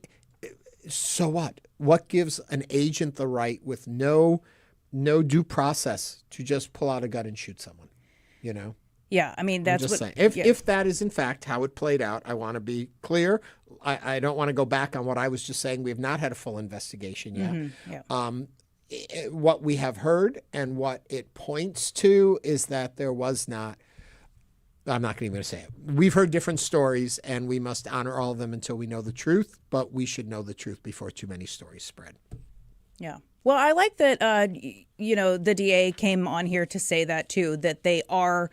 so what? What gives an agent the right with no due process to just pull out a gun and shoot someone, Yeah, I mean, that's saying. If that is, in fact, how it played out, I want to be clear. I don't want to go back on what I was just saying. We have not had a full investigation yet. Mm-hmm. What we have heard and what it points to is that there was not, I'm not even going to say it. We've heard different stories, and we must honor all of them until we know the truth, but we should know the truth before too many stories spread. Yeah. Well, I like that, the DA came on here to say that, too, that they are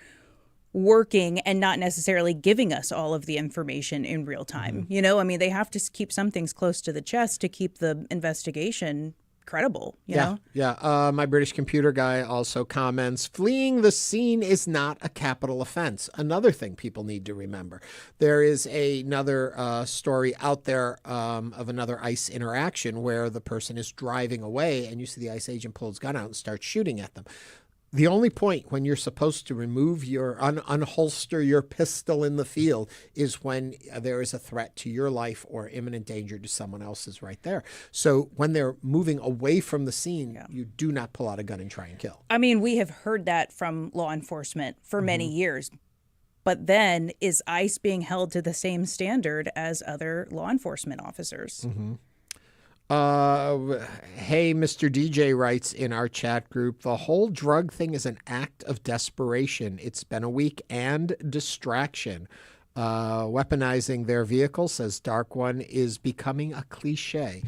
working and not necessarily giving us all of the information in real time. I mean, they have to keep some things close to the chest to keep the investigation credible, you know? Yeah. My British computer guy also comments, fleeing the scene is not a capital offense. Another thing people need to remember. There is another story out there of another ICE interaction where the person is driving away and you see the ICE agent pull his gun out and start shooting at them. The only point when you're supposed to remove your unholster your pistol in the field is when there is a threat to your life or imminent danger to someone else's right there. So when they're moving away from the scene, you do not pull out a gun and try and kill. I mean, we have heard that from law enforcement for many years. But then is ICE being held to the same standard as other law enforcement officers? Hey, Mr. DJ writes in our chat group, the whole drug thing is an act of desperation. It's been a week and distraction. Weaponizing their vehicle, says Dark One, is becoming a cliche.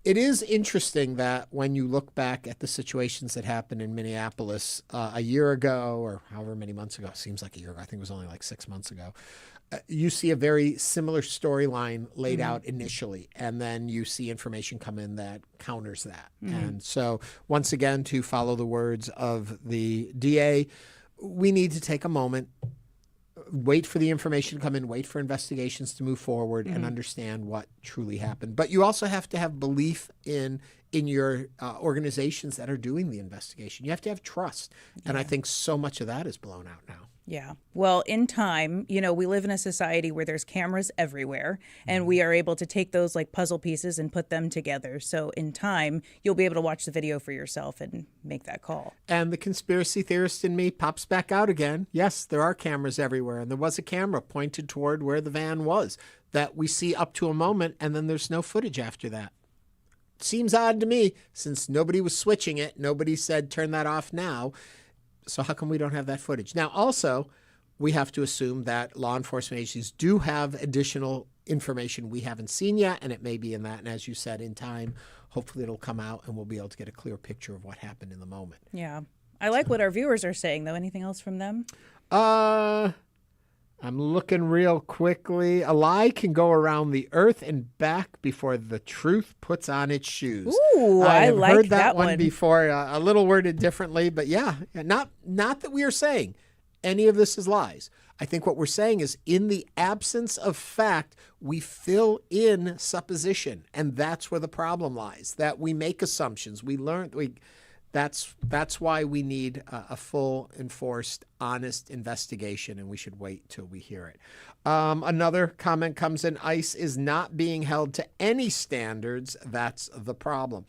It is interesting that when you look back at the situations that happened in Minneapolis a year ago or however many months ago, seems like a year ago, I think it was only like 6 months ago, you see a very similar storyline laid out initially, and then you see information come in that counters that. And so once again, to follow the words of the DA, we need to take a moment, wait for the information to come in, wait for investigations to move forward and understand what truly happened. But you also have to have belief in your organizations that are doing the investigation. You have to have trust. And I think so much of that is blown out now. Yeah. Well, in time, you know, we live in a society where there's cameras everywhere, and we are able to take those like puzzle pieces and put them together. So in time, you'll be able to watch the video for yourself and make that call. And the conspiracy theorist in me pops back out again. Yes, there are cameras everywhere, and there was a camera pointed toward where the van was that we see up to a moment, and then there's no footage after that. Seems odd to me, since nobody was switching it. Nobody said, turn that off now. So how come we don't have that footage? Now, also, we have to assume that law enforcement agencies do have additional information we haven't seen yet, and it may be in that. And as you said, in time, hopefully it'll come out and we'll be able to get a clear picture of what happened in the moment. Yeah. I like what our viewers are saying, though. Anything else from them? I'm looking real quickly. A lie can go around the earth and back before the truth puts on its shoes. Ooh, I have like heard that one before, a little worded differently, but yeah, not that we are saying any of this is lies. I think what we're saying is in the absence of fact, we fill in supposition, and that's where the problem lies, that we make assumptions. That's why we need a full, enforced, honest investigation, and we should wait till we hear it. Another comment comes in, ICE is not being held to any standards. That's the problem.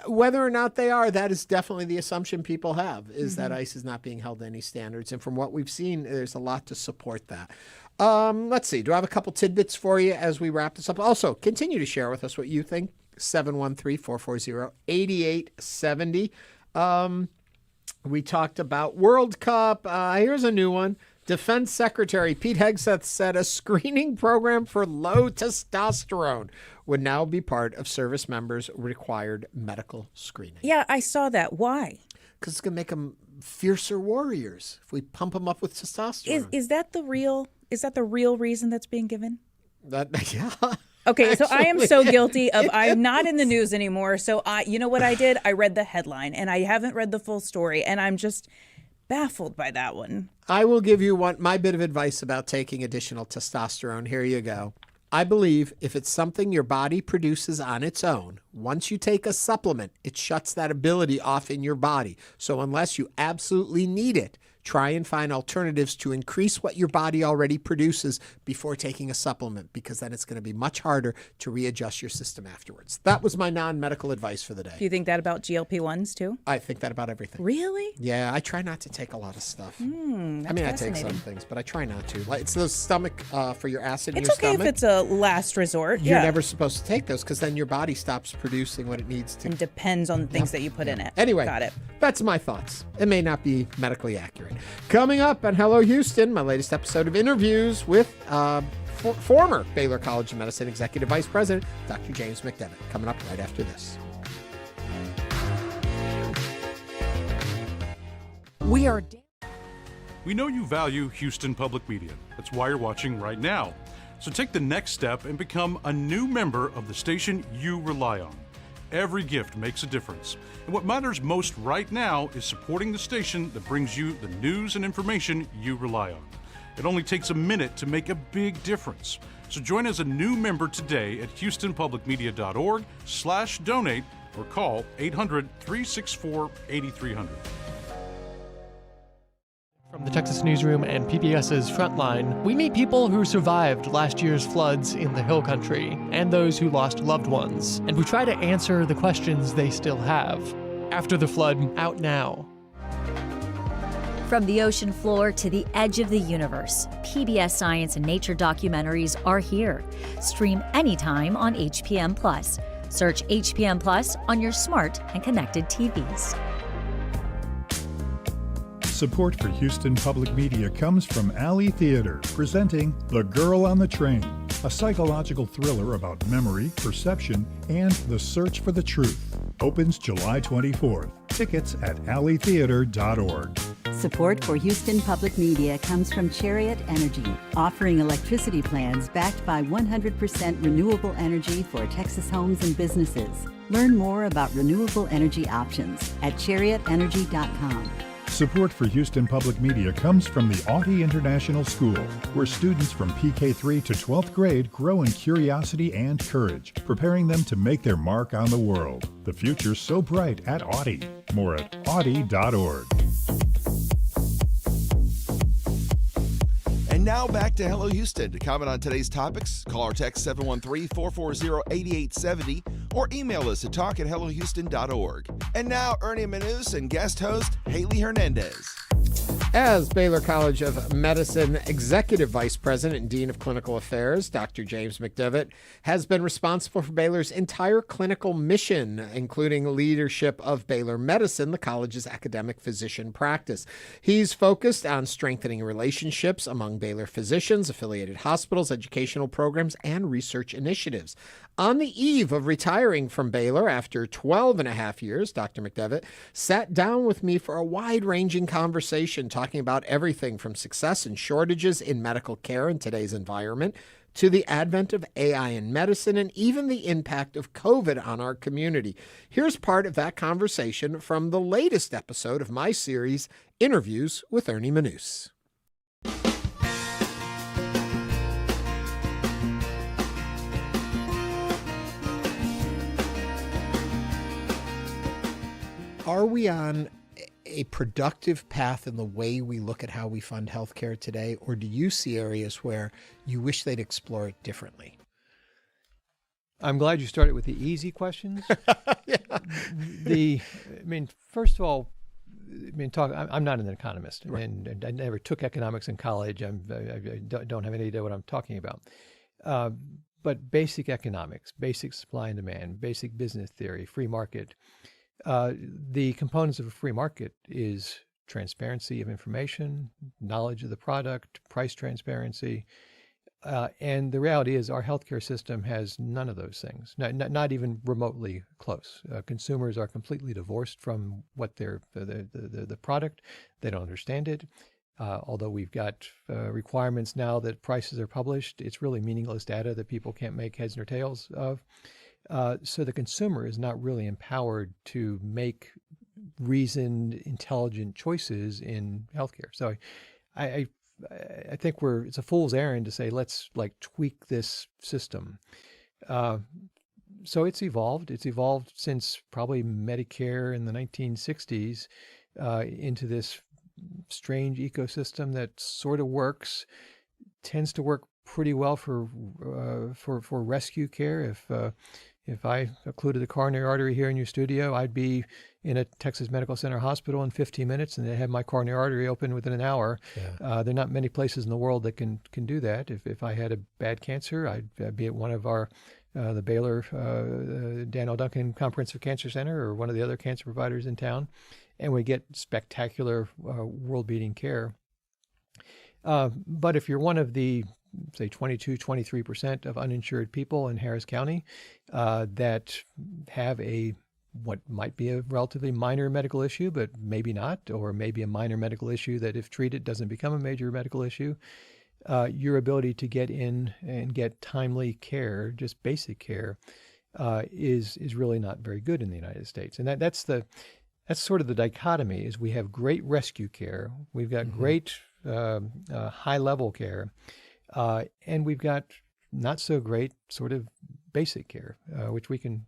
Whether or not they are, that is definitely the assumption people have, is that ICE is not being held to any standards. And from what we've seen, there's a lot to support that. Let's see. Do I have a couple tidbits for you as we wrap this up? Also, continue to share with us what you think. 713-440-8870. We talked about World Cup. Here's a new one. Defense Secretary Pete Hegseth said a screening program for low testosterone would now be part of service members' required medical screening. Yeah, I saw that. Why? Because it's going to make them fiercer warriors if we pump them up with testosterone. Is that the real reason that's being given? Yeah. Okay, so I am so guilty of, I'm not in the news anymore. So you know what I did? I read the headline and I haven't read the full story, and I'm just baffled by that one. I will give you my bit of advice about taking additional testosterone. Here you go. I believe if it's something your body produces on its own, once you take a supplement, it shuts that ability off in your body. So unless you absolutely need it, try and find alternatives to increase what your body already produces before taking a supplement, because then it's going to be much harder to readjust your system afterwards. That was my non-medical advice for the day. Do you think that about GLP-1s too? I think that about everything. Really? Yeah, I try not to take a lot of stuff. I mean, I take some things, but I try not to. Like, it's the stomach for your acid in it's your okay stomach. If it's a last resort. You're never supposed to take those because then your body stops producing what it needs to. And depends on the things that you put in it. Anyway, got it. That's my thoughts. It may not be medically accurate. Coming up on Hello Houston, my latest episode of InnerViews with former Baylor College of Medicine Executive Vice President, Dr. James McDeavitt. Coming up right after this. We know you value Houston Public Media. That's why you're watching right now. So take the next step and become a new member of the station you rely on. Every gift makes a difference. And what matters most right now is supporting the station that brings you the news and information you rely on. It only takes a minute to make a big difference. So join as a new member today at houstonpublicmedia.org/donate or call 800-364-8300. From the Texas Newsroom and PBS's Frontline, we meet people who survived last year's floods in the Hill Country and those who lost loved ones, and we try to answer the questions they still have. After the Flood, out now. From the ocean floor to the edge of the universe, PBS Science and Nature documentaries are here. Stream anytime on HPM Plus. Search HPM Plus on your smart and connected TVs. Support for Houston Public Media comes from Alley Theater, presenting The Girl on the Train, a psychological thriller about memory, perception, and the search for the truth. Opens July 24th. Tickets at alleytheater.org. Support for Houston Public Media comes from Chariot Energy, offering electricity plans backed by 100% renewable energy for Texas homes and businesses. Learn more about renewable energy options at chariotenergy.com. Support for Houston Public Media comes from the Autry International School, where students from PK3 to 12th grade grow in curiosity and courage, preparing them to make their mark on the world. The future's so bright at Autry. More at autry.org. And now back to Hello Houston. To comment on today's topics, call or text 713-440-8870 or email us at talk@hellohouston.org. And now Ernie Manouse and guest host Haley Hernandez. As Baylor College of Medicine Executive Vice President and Dean of Clinical Affairs, Dr. James McDeavitt has been responsible for Baylor's entire clinical mission, including leadership of Baylor Medicine, the college's academic physician practice. He's focused on strengthening relationships among Baylor physicians, affiliated hospitals, educational programs, and research initiatives. On the eve of retiring from Baylor after 12 and a half years, Dr. McDeavitt sat down with me for a wide-ranging conversation talking about everything from success and shortages in medical care in today's environment to the advent of AI in medicine and even the impact of COVID on our community. Here's part of that conversation from the latest episode of my series, Interviews with Ernie Manouse. Are we on a productive path in the way we look at how we fund healthcare today, or do you see areas where you wish they'd explore it differently? I'm glad you started with the easy questions. First of all, I'm not an economist, right, and I never took economics in college. I don't have any idea what I'm talking about. But basic economics, basic supply and demand, basic business theory, free market. The components of a free market is transparency of information, knowledge of the product, price transparency. And the reality is our healthcare system has none of those things, not even remotely close. Consumers are completely divorced from what the product. They don't understand it. Although we've got requirements now that prices are published, it's really meaningless data that people can't make heads nor tails of. So the consumer is not really empowered to make reasoned, intelligent choices in healthcare. So I think it's a fool's errand to say, let's tweak this system. So it's evolved. It's evolved since probably Medicare in the 1960s into this strange ecosystem that sort of tends to work pretty well for rescue care. If I occluded a coronary artery here in your studio, I'd be in a Texas Medical Center hospital in 15 minutes, and they'd have my coronary artery open within an hour. Yeah. There are not many places in the world that can do that. If I had a bad cancer, I'd be at one of the Baylor Dan L. Duncan Comprehensive Cancer Center or one of the other cancer providers in town, and we get spectacular world-beating care. But if you're one of the, say, 23% of uninsured people in Harris County that have what might be a relatively minor medical issue, but maybe not, or maybe a minor medical issue that if treated doesn't become a major medical issue, your ability to get in and get timely care, just basic care, is really not very good in the United States. And that's sort of the dichotomy, is we have great rescue care, we've got great high-level care, and we've got not so great sort of basic care, which we can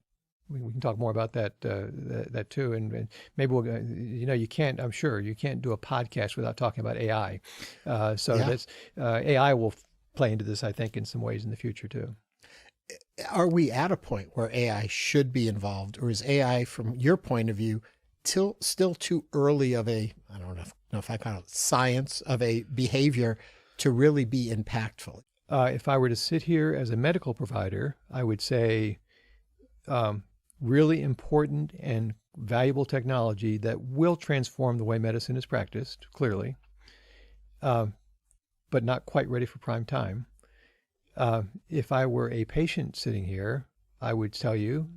talk more about that too. And maybe we'll, I'm sure you can't do a podcast without talking about AI. That's AI will play into this, I think, in some ways in the future too. Are we at a point where AI should be involved, or is AI, from your point of view, still too early of a, I don't know if I call it science, of a behavior to really be impactful? If I were to sit here as a medical provider, I would say really important and valuable technology that will transform the way medicine is practiced, clearly, but not quite ready for prime time. If I were a patient sitting here, I would tell you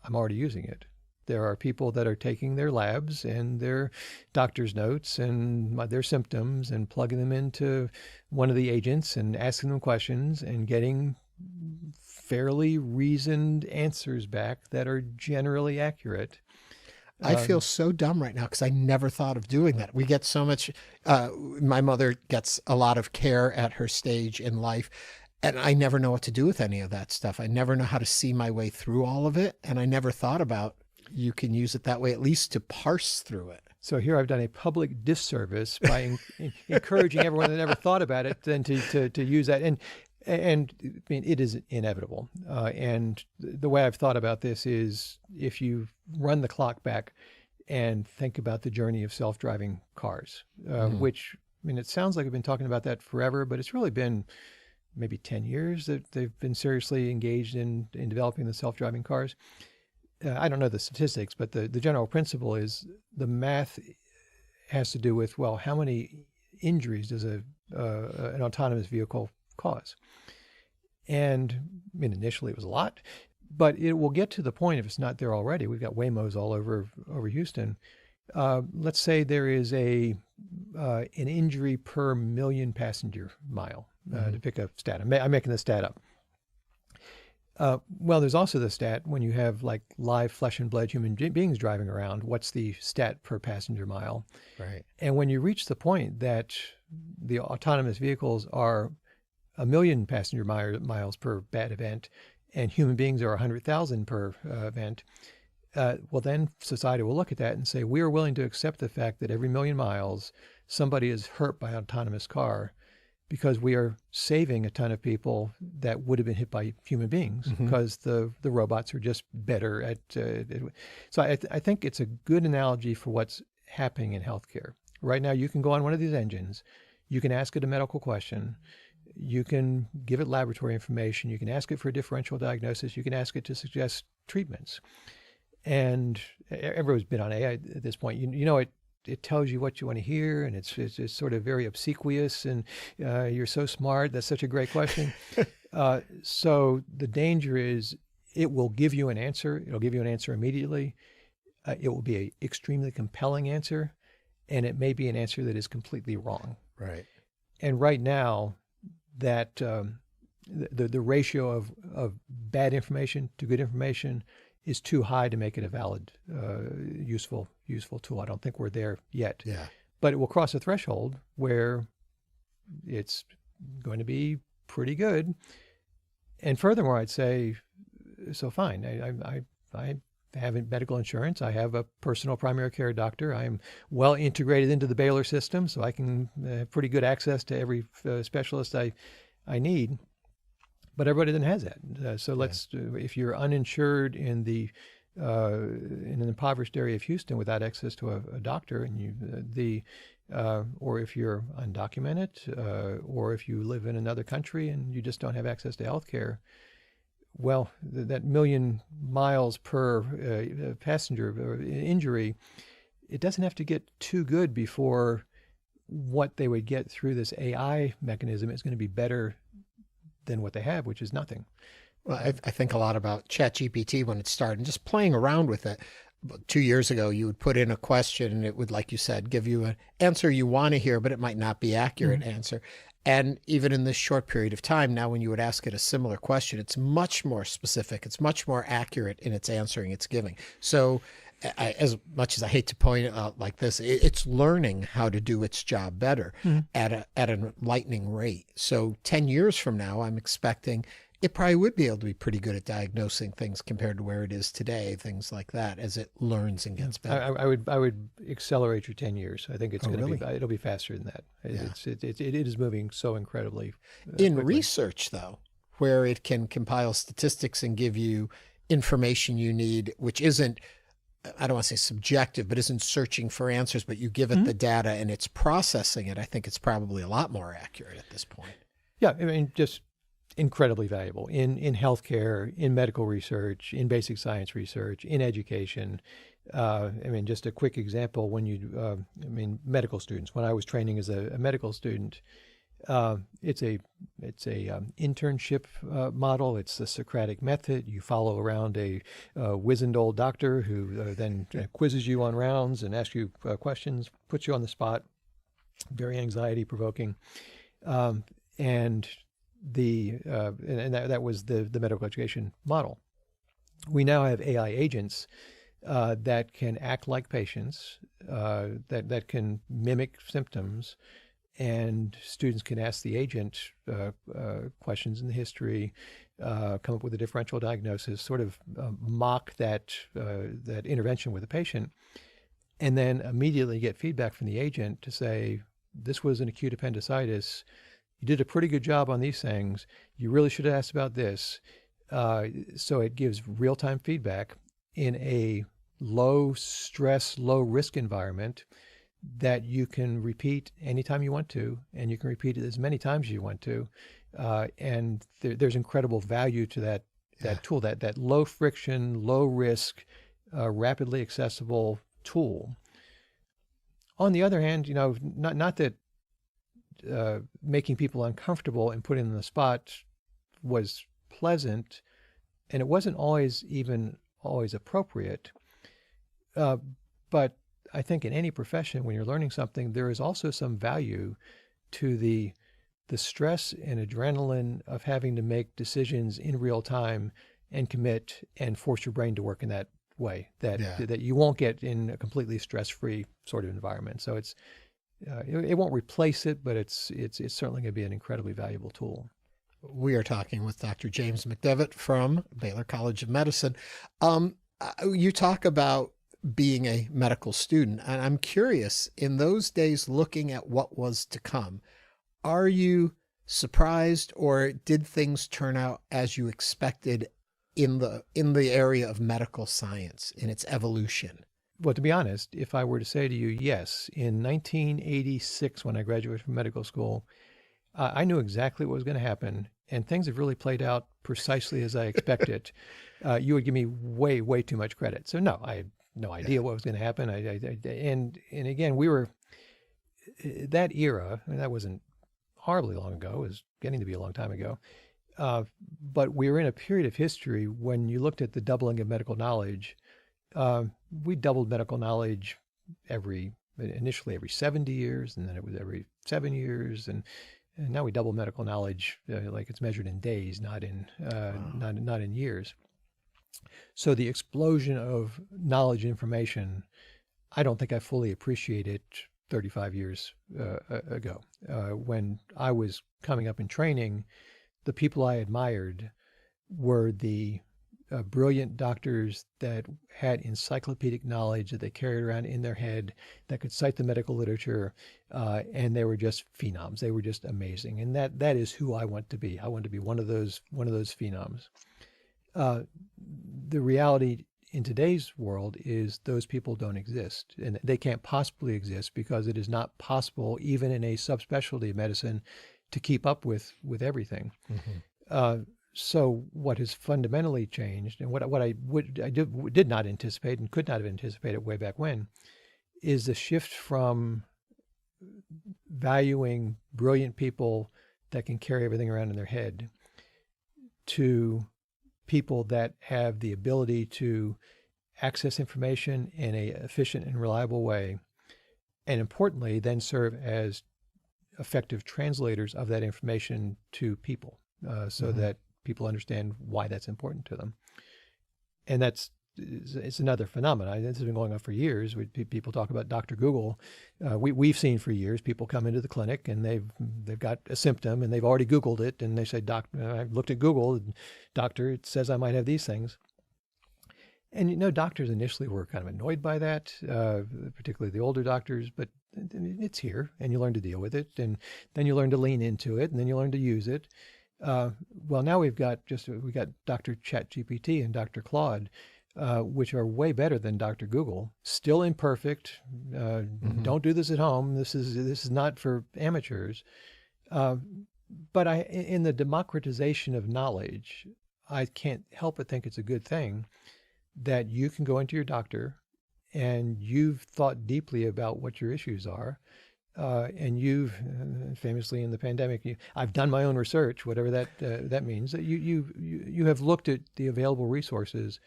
I'm already using it. There are people that are taking their labs and their doctor's notes and their symptoms and plugging them into one of the agents and asking them questions and getting fairly reasoned answers back that are generally accurate. I feel so dumb right now because I never thought of doing that. We get so much, my mother gets a lot of care at her stage in life, and I never know what to do with any of that stuff. I never know how to see my way through all of it, and I never thought about you can use it that way, at least to parse through it. So here I've done a public disservice by encouraging everyone that never thought about it then to use that. And I mean, it is inevitable. And the way I've thought about this is, if you run the clock back and think about the journey of self-driving cars, which, I mean, it sounds like we've been talking about that forever, but it's really been maybe 10 years that they've been seriously engaged in developing the self-driving cars. I don't know the statistics, but the general principle is the math has to do with, well, how many injuries does an autonomous vehicle cause? And I mean, initially it was a lot, but it will get to the point, if it's not there already. We've got Waymos all over Houston. Let's say there is an injury per million passenger mile, to pick a stat. I'm making the stat up. Well, there's also the stat when you have like live flesh and blood human beings driving around, what's the stat per passenger mile? Right. And when you reach the point that the autonomous vehicles are 1 million passenger miles per bad event, and human beings are 100,000 per event, well, then society will look at that and say, we are willing to accept the fact that every 1 million miles somebody is hurt by an autonomous car, because we are saving a ton of people that would have been hit by human beings, because the robots are just better at so I think it's a good analogy for what's happening in healthcare. Right now, you can go on one of these engines, you can ask it a medical question, you can give it laboratory information, you can ask it for a differential diagnosis, you can ask it to suggest treatments. And everyone's been on AI at this point. You know, it tells you what you want to hear, and it's sort of very obsequious, and you're so smart, that's such a great question. So the danger is it will give you an answer. It'll give you an answer immediately. It will be an extremely compelling answer, and it may be an answer that is completely wrong. Right. And right now, that the ratio of bad information to good information is too high to make it a valid, useful tool. I don't think we're there yet. Yeah. But it will cross a threshold where it's going to be pretty good. And furthermore, I'd say, so fine. I have medical insurance. I have a personal primary care doctor. I'm well integrated into the Baylor system, so I can have pretty good access to every specialist I need. But everybody then has that. So let's, if you're uninsured in an impoverished area of Houston without access to a doctor, and or if you're undocumented, or if you live in another country and you just don't have access to health care, well, that 1 million miles per passenger injury, it doesn't have to get too good before what they would get through this AI mechanism is going to be better than what they have, which is nothing. Well, I think a lot about ChatGPT when it started, and just playing around with it. 2 years ago, you would put in a question and it would, like you said, give you an answer you want to hear, but it might not be accurate answer. And even in this short period of time, now when you would ask it a similar question, it's much more specific. It's much more accurate in its answering it's giving. So as much as I hate to point it out like this, it's learning how to do its job better at a lightning rate. So 10 years from now, I'm expecting it probably would be able to be pretty good at diagnosing things compared to where it is today, things like that, as it learns and gets better. I would accelerate your 10 years. I think it's going to really? be, it'll be faster than that. It is moving so incredibly in quickly. Research, though, where it can compile statistics and give you information you need, which isn't, I don't want to say subjective, but isn't searching for answers, but you give it the data and it's processing it. I think it's probably a lot more accurate at this point. Yeah, I mean, just incredibly valuable in healthcare, in medical research, in basic science research, in education. I mean, just a quick example, when you, medical students, when I was training as a medical student, it's a internship model. It's the Socratic method. You follow around a wizened old doctor who then quizzes you on rounds and asks you questions, puts you on the spot. Very anxiety provoking, and that was the medical education model. We now have AI agents that can act like patients, that can mimic symptoms, and students can ask the agent questions in the history, come up with a differential diagnosis, sort of mock that intervention with the patient, and then immediately get feedback from the agent to say, this was an acute appendicitis. You did a pretty good job on these things. You really should have asked about this. So it gives real-time feedback in a low-stress, low-risk environment that you can repeat anytime you want to, and you can repeat it as many times as you want to. And there's incredible value to that tool, that low-friction, low-risk, rapidly accessible tool. On the other hand, not that making people uncomfortable and putting them on the spot was pleasant, and it wasn't always appropriate. But I think in any profession, when you're learning something, there is also some value to the stress and adrenaline of having to make decisions in real time and commit and force your brain to work in that way that you won't get in a completely stress-free sort of environment. So it won't replace it, but it's certainly going to be an incredibly valuable tool. We are talking with Dr. James McDeavitt from Baylor College of Medicine. You talk about being a medical student, and I'm curious, in those days, looking at what was to come, are you surprised, or did things turn out as you expected in the area of medical science in its evolution? Well, to be honest, if I were to say to you, yes, in 1986, when I graduated from medical school, I knew exactly what was going to happen, and things have really played out precisely as I expected. You would give me way, way too much credit. So no, I had no idea what was going to happen. And again, we were that era, and that wasn't horribly long ago. It was getting to be a long time ago. But we were in a period of history when you looked at the doubling of medical knowledge. We doubled medical knowledge initially every 70 years, and then it was every 7 years, and now we double medical knowledge like it's measured in days, not in years. So the explosion of knowledge and information, I don't think I fully appreciated 35 years ago. When I was coming up in training, the people I admired were the brilliant doctors that had encyclopedic knowledge that they carried around in their head, that could cite the medical literature, and they were just phenoms. They were just amazing, and that is who I want to be. I want to be one of those phenoms. The reality in today's world is those people don't exist, and they can't possibly exist because it is not possible, even in a subspecialty of medicine, to keep up with everything. Mm-hmm. So what has fundamentally changed, and what I did not anticipate and could not have anticipated way back when, is the shift from valuing brilliant people that can carry everything around in their head to people that have the ability to access information in an efficient and reliable way, and importantly, then serve as effective translators of that information to people, so that people understand why that's important to them. And it's another phenomenon. This has been going on for years. People talk about Dr. Google. We've seen for years people come into the clinic and they've got a symptom and they've already Googled it, and they say, "Doc, I looked at Google, and doctor, it says I might have these things." And doctors initially were kind of annoyed by that, particularly the older doctors, but it's here, and you learn to deal with it, and then you learn to lean into it, and then you learn to use it. Well, now we've got Dr. ChatGPT and Dr. Claude, which are way better than Dr. Google. Still imperfect. Don't do this at home. This is not for amateurs. But in the democratization of knowledge, I can't help but think it's a good thing that you can go into your doctor and you've thought deeply about what your issues are. And you've famously in the pandemic, I've done my own research, whatever that means. That you have looked at the available resources,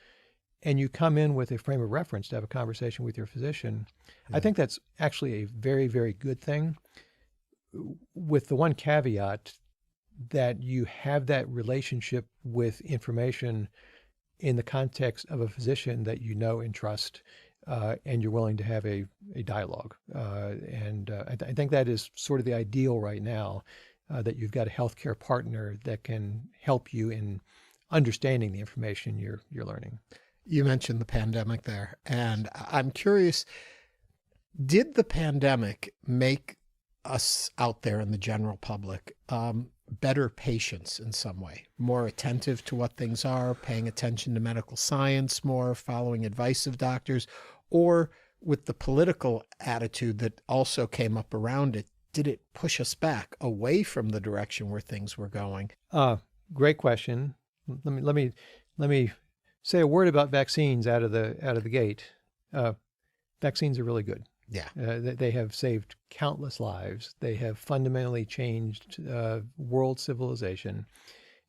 and you come in with a frame of reference to have a conversation with your physician. Yeah. I think that's actually a very, very good thing, with the one caveat that you have that relationship with information in the context of a physician that you know and trust. And you're willing to have a dialogue. I think that is sort of the ideal right now, that you've got a healthcare partner that can help you in understanding the information you're learning. You mentioned the pandemic there, and I'm curious, did the pandemic make us out there in the general public better patients in some way, more attentive to what things are, paying attention to medical science more, following advice of doctors, or with the political attitude that also came up around it, did it push us back away from the direction where things were going? Great question. Let me say a word about vaccines out of the gate. Vaccines are really good. Yeah. They have saved countless lives. They have fundamentally changed world civilization.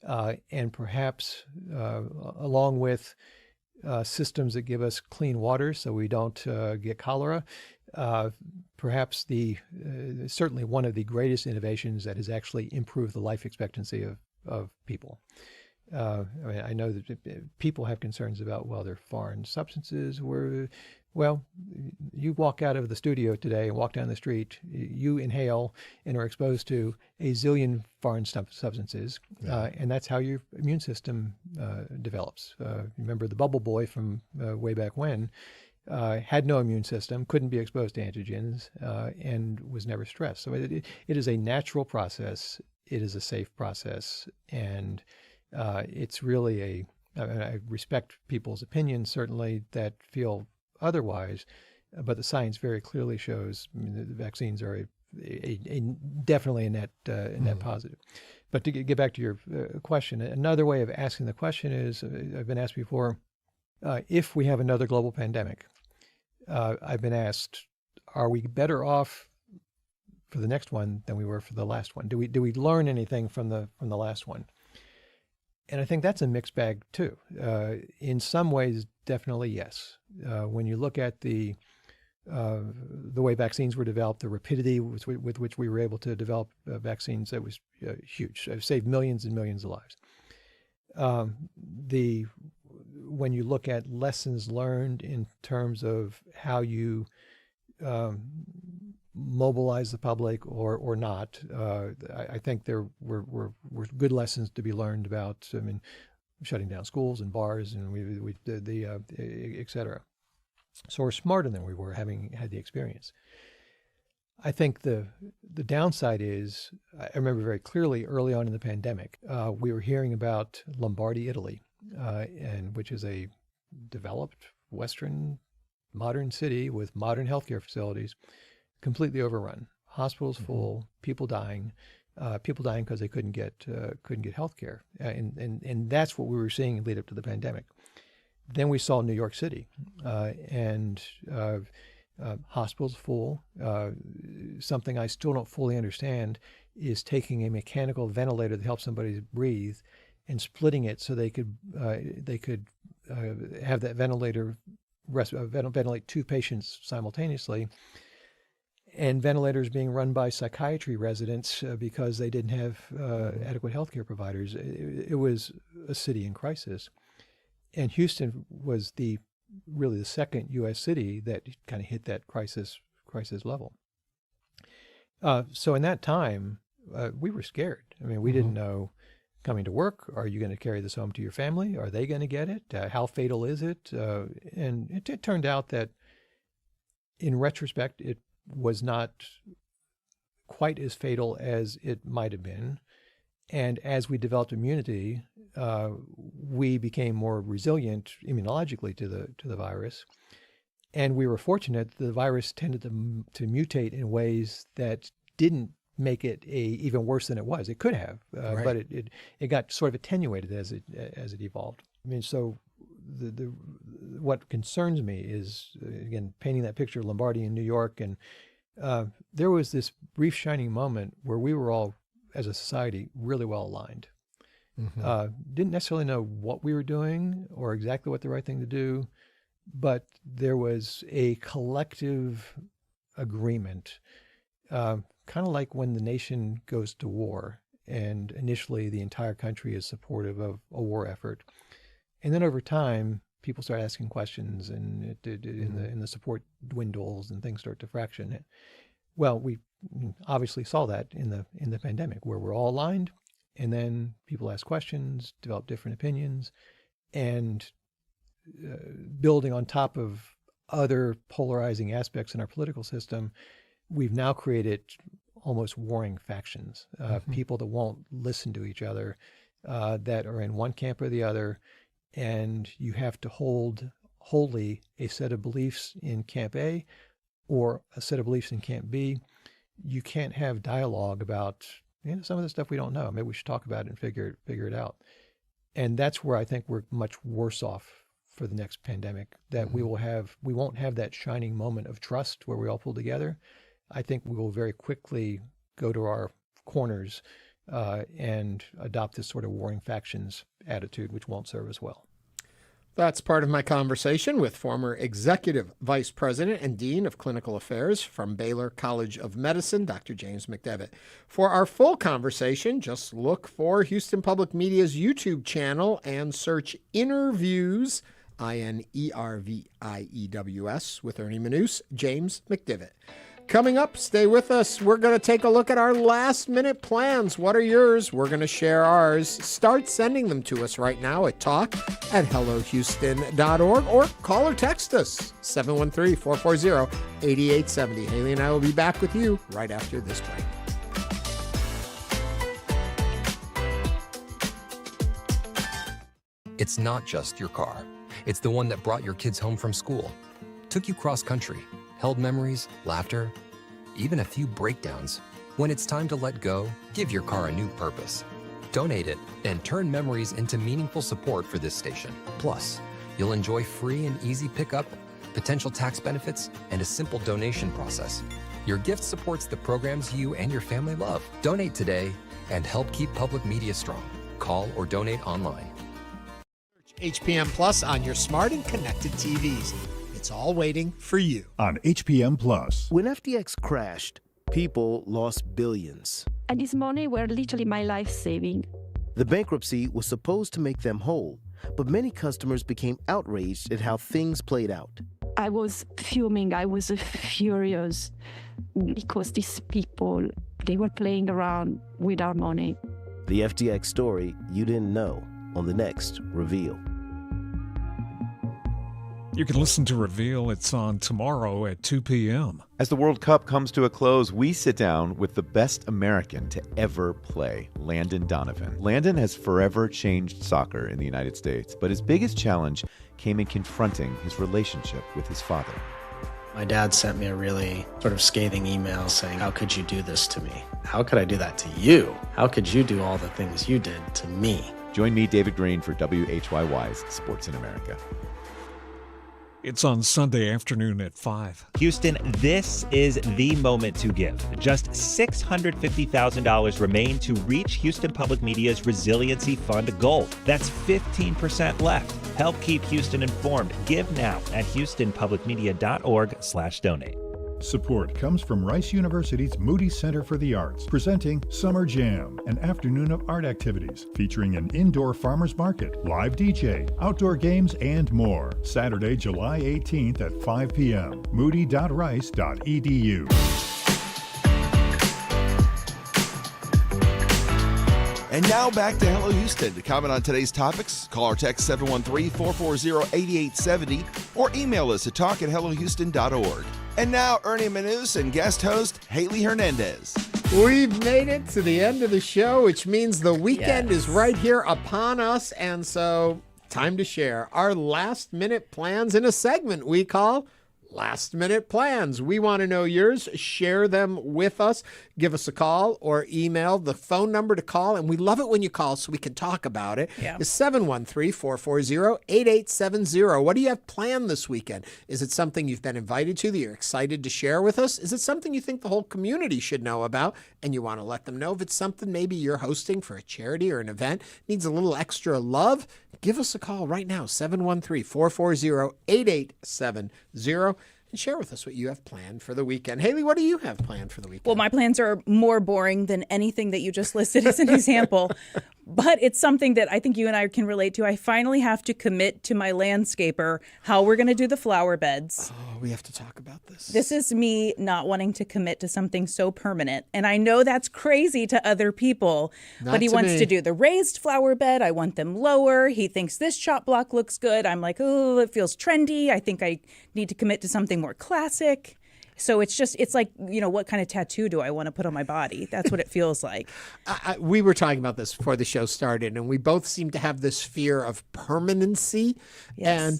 And perhaps along with systems that give us clean water so we don't get cholera, perhaps certainly one of the greatest innovations that has actually improved the life expectancy of people. I know that people have concerns about, they're foreign substances. You walk out of the studio today and walk down the street, you inhale and are exposed to a zillion foreign substances, and that's how your immune system develops. Remember the bubble boy from way back when, had no immune system, couldn't be exposed to antigens, and was never stressed. So it is a natural process. It is a safe process, and it's really I respect people's opinions, certainly, that feel otherwise, but the science very clearly shows the vaccines are definitely a net positive. But to get back to your question, another way of asking the question is, I've been asked before, if we have another global pandemic, I've been asked, are we better off for the next one than we were for the last one? Do we learn anything from the last one? And I think that's a mixed bag too. In some ways, definitely yes. When you look at the way vaccines were developed, the rapidity with which we were able to develop vaccines, that was huge. It saved millions and millions of lives. When you look at lessons learned in terms of how you mobilize the public or not, I think there were good lessons to be learned about. Shutting down schools and bars, and et cetera. So we're smarter than we were, having had the experience. I think the downside is, I remember very clearly early on in the pandemic, we were hearing about Lombardy, Italy, and which is a developed Western modern city with modern healthcare facilities, completely overrun, hospitals full, people dying because they couldn't get health care, and that's what we were seeing lead up to the pandemic. Then we saw New York City, and hospitals full. Something I still don't fully understand is taking a mechanical ventilator that helps somebody breathe and splitting it so they could have that ventilator ventilate two patients simultaneously. and ventilators being run by psychiatry residents because they didn't have adequate healthcare providers. It was a city in crisis. And Houston was really the second U.S. city that kind of hit that crisis level. So in that time, we were scared. I mean, we didn't know coming to work, are you going to carry this home to your family? Are they going to get it? How fatal is it? And it turned out that in retrospect, it was not quite as fatal as it might have been. And as we developed immunity, we became more resilient immunologically to the virus. And we were fortunate the virus tended to mutate in ways that didn't make it even worse than it was. It could have, Right. but it got sort of attenuated as it evolved. I mean, so what concerns me is, again, painting that picture of Lombardy in New York, and there was this brief shining moment where we were all, as a society, really well aligned. Didn't necessarily know what we were doing or exactly what the right thing to do, but there was a collective agreement, kind of like when the nation goes to war, and initially the entire country is supportive of a war effort. And then over time, people start asking questions, and the support dwindles, and things start to fraction. Well, we obviously saw that in the pandemic, where we're all aligned, and then people ask questions, develop different opinions, and building on top of other polarizing aspects in our political system, we've now created almost warring factions, people that won't listen to each other, that are in one camp or the other, and you have to hold wholly a set of beliefs in Camp A or a set of beliefs in Camp B. You can't have dialogue about some of the stuff we don't know. Maybe we should talk about it and figure it out. And that's where I think we're much worse off for the next pandemic, that we won't have that shining moment of trust where we all pull together. I think we will very quickly go to our corners and adopt this sort of warring factions attitude, which won't serve us well. That's part of my conversation with former Executive Vice President and Dean of Clinical Affairs from Baylor College of Medicine, Dr. James McDeavitt. For our full conversation, just look for Houston Public Media's YouTube channel and search InnerViews, INERVIEWS, with Ernie Manouse, James McDeavitt. Coming up, stay with us. We're going to take a look at our last-minute plans. What are yours? We're going to share ours. Start sending them to us right now at talk@hellohouston.org or call or text us, 713-440-8870. Haley and I will be back with you right after this break. It's not just your car. It's the one that brought your kids home from school, took you cross-country, held memories, laughter, even a few breakdowns. When it's time to let go, give your car a new purpose. Donate it and turn memories into meaningful support for this station. Plus, you'll enjoy free and easy pickup, potential tax benefits, and a simple donation process. Your gift supports the programs you and your family love. Donate today and help keep public media strong. Call or donate online. HPM Plus on your smart and connected TVs. It's all waiting for you. On HPM Plus. When FTX crashed, people lost billions. And this money were literally my life saving. The bankruptcy was supposed to make them whole, but many customers became outraged at how things played out. I was fuming. I was furious because these people, they were playing around with our money. The FTX story you didn't know on the next Reveal. You can listen to Reveal. It's on tomorrow at 2 p.m. As the World Cup comes to a close, we sit down with the best American to ever play, Landon Donovan. Landon has forever changed soccer in the United States, but his biggest challenge came in confronting his relationship with his father. My dad sent me a really sort of scathing email saying, "How could you do this to me? How could I do that to you? How could you do all the things you did to me?" Join me, David Green, for WHYY's Sports in America. It's on Sunday afternoon at 5. Houston, this is the moment to give. Just $650,000 remain to reach Houston Public Media's Resiliency Fund goal. That's 15% left. Help keep Houston informed. Give now at houstonpublicmedia.org/donate. Support comes from Rice University's Moody Center for the Arts, presenting Summer Jam, an afternoon of art activities featuring an indoor farmers market, live DJ, outdoor games, and more. Saturday, July 18th at 5 p.m. moody.rice.edu. And now back to Hello Houston. To comment on today's topics, call or text 713-440-8870 or email us at talk@hellohouston.org. And now, Ernie Manouse and guest host Haley Hernandez. We've made it to the end of the show, which means the weekend is right here upon us. And so, time to share our last-minute plans in a segment we call Last Minute Plans. We want to know yours. Share them with us. Give us a call or email. The phone number to call, and we love it when you call so we can talk about it, is 713-440-8870. What do you have planned this weekend? Is it something you've been invited to that you're excited to share with us? Is it something you think the whole community should know about and you want to let them know? If it's something maybe you're hosting for a charity or an event, needs a little extra love, give us a call right now, 713-440-8870. And share with us what you have planned for the weekend. Haley, what do you have planned for the weekend? Well, my plans are more boring than anything that you just listed as an example, but it's something that I think you and I can relate to. I finally have to commit to my landscaper how we're going to do the flower beds. Oh, we have to talk about this. This is me not wanting to commit to something so permanent. And I know that's crazy to other people, but he wants to do the raised flower bed. I want them lower. He thinks this chop block looks good. I'm like, oh, it feels trendy. I think I need to commit to something more classic. So it's like, what kind of tattoo do I want to put on my body? That's what it feels like. We were talking about this before the show started, and we both seem to have this fear of permanency. Yes. And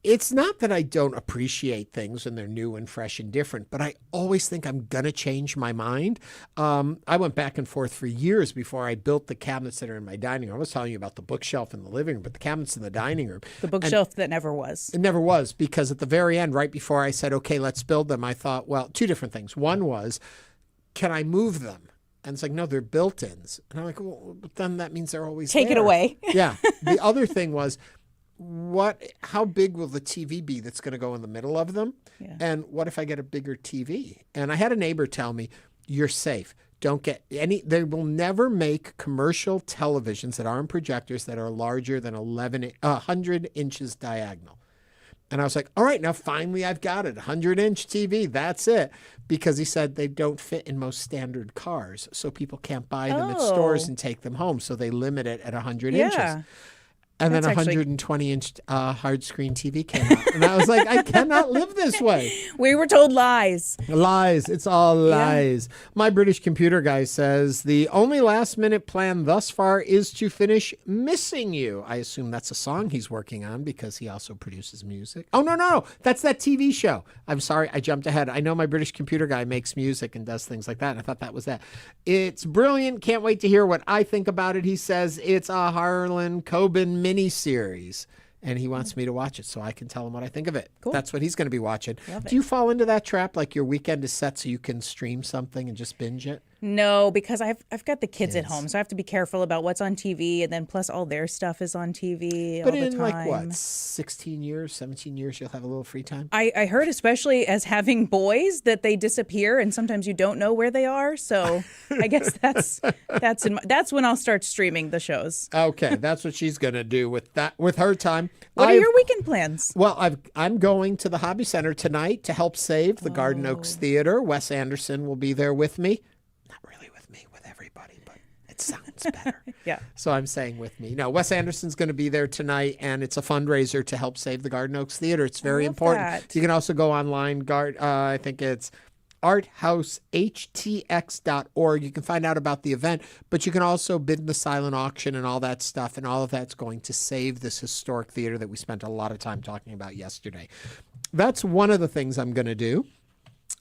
it's not that I don't appreciate things when they're new and fresh and different, but I always think I'm going to change my mind. I went back and forth for years before I built the cabinets that are in my dining room. I was telling you about the bookshelf in the living room, but the cabinets in the dining room. The bookshelf that never was. It never was, because at the very end, right before I said, okay, let's build them, I thought, well, two different things. One was, can I move them? And it's like, no, they're built-ins. And I'm like, well, but then that means they're always Take there. it away. Yeah. The other thing was, how big will the TV be that's going to go in the middle of them? Yeah. And what if I get a bigger TV? And I had a neighbor tell me, you're safe. Don't get any, they will never make commercial televisions that aren't projectors that are larger than 100 inches diagonal. And I was like, all right, now finally I've got it. 100-inch TV, that's it. Because he said they don't fit in most standard cars. So people can't buy them at stores and take them home. So they limit it at 100 inches. And then a 120-inch hard screen TV came out. And I was like, I cannot live this way. We were told lies. Lies. It's all lies. Yeah. My British computer guy says, the only last-minute plan thus far is to finish Missing You. I assume that's a song he's working on because he also produces music. Oh, no. That's that TV show. I'm sorry. I jumped ahead. I know my British computer guy makes music and does things like that. And I thought that was that. It's brilliant. Can't wait to hear what I think about it. He says it's a Harlan Coben mini-series, and he wants me to watch it so I can tell him what I think of it. Cool. That's what he's going to be watching. Do you fall into that trap, like your weekend is set so you can stream something and just binge it? No, because I've got the kids at home, so I have to be careful about what's on TV, and then plus all their stuff is on TV all the time. But in, like, what, 16 years, 17 years, you'll have a little free time? I heard, especially as having boys, that they disappear, and sometimes you don't know where they are, so I guess that's when I'll start streaming the shows. Okay, that's what she's going to do with her time. What are your weekend plans? Well, I'm going to the Hobby Center tonight to help save the Garden Oaks Theater. Wes Anderson will be there with me. Sounds better. Yeah. So I'm saying with me. No, Wes Anderson's going to be there tonight, and it's a fundraiser to help save the Garden Oaks Theater. It's very important. That. You can also go online. I think it's arthousehtx.org. You can find out about the event, but you can also bid in the silent auction and all that stuff, and all of that's going to save this historic theater that we spent a lot of time talking about yesterday. That's one of the things I'm going to do.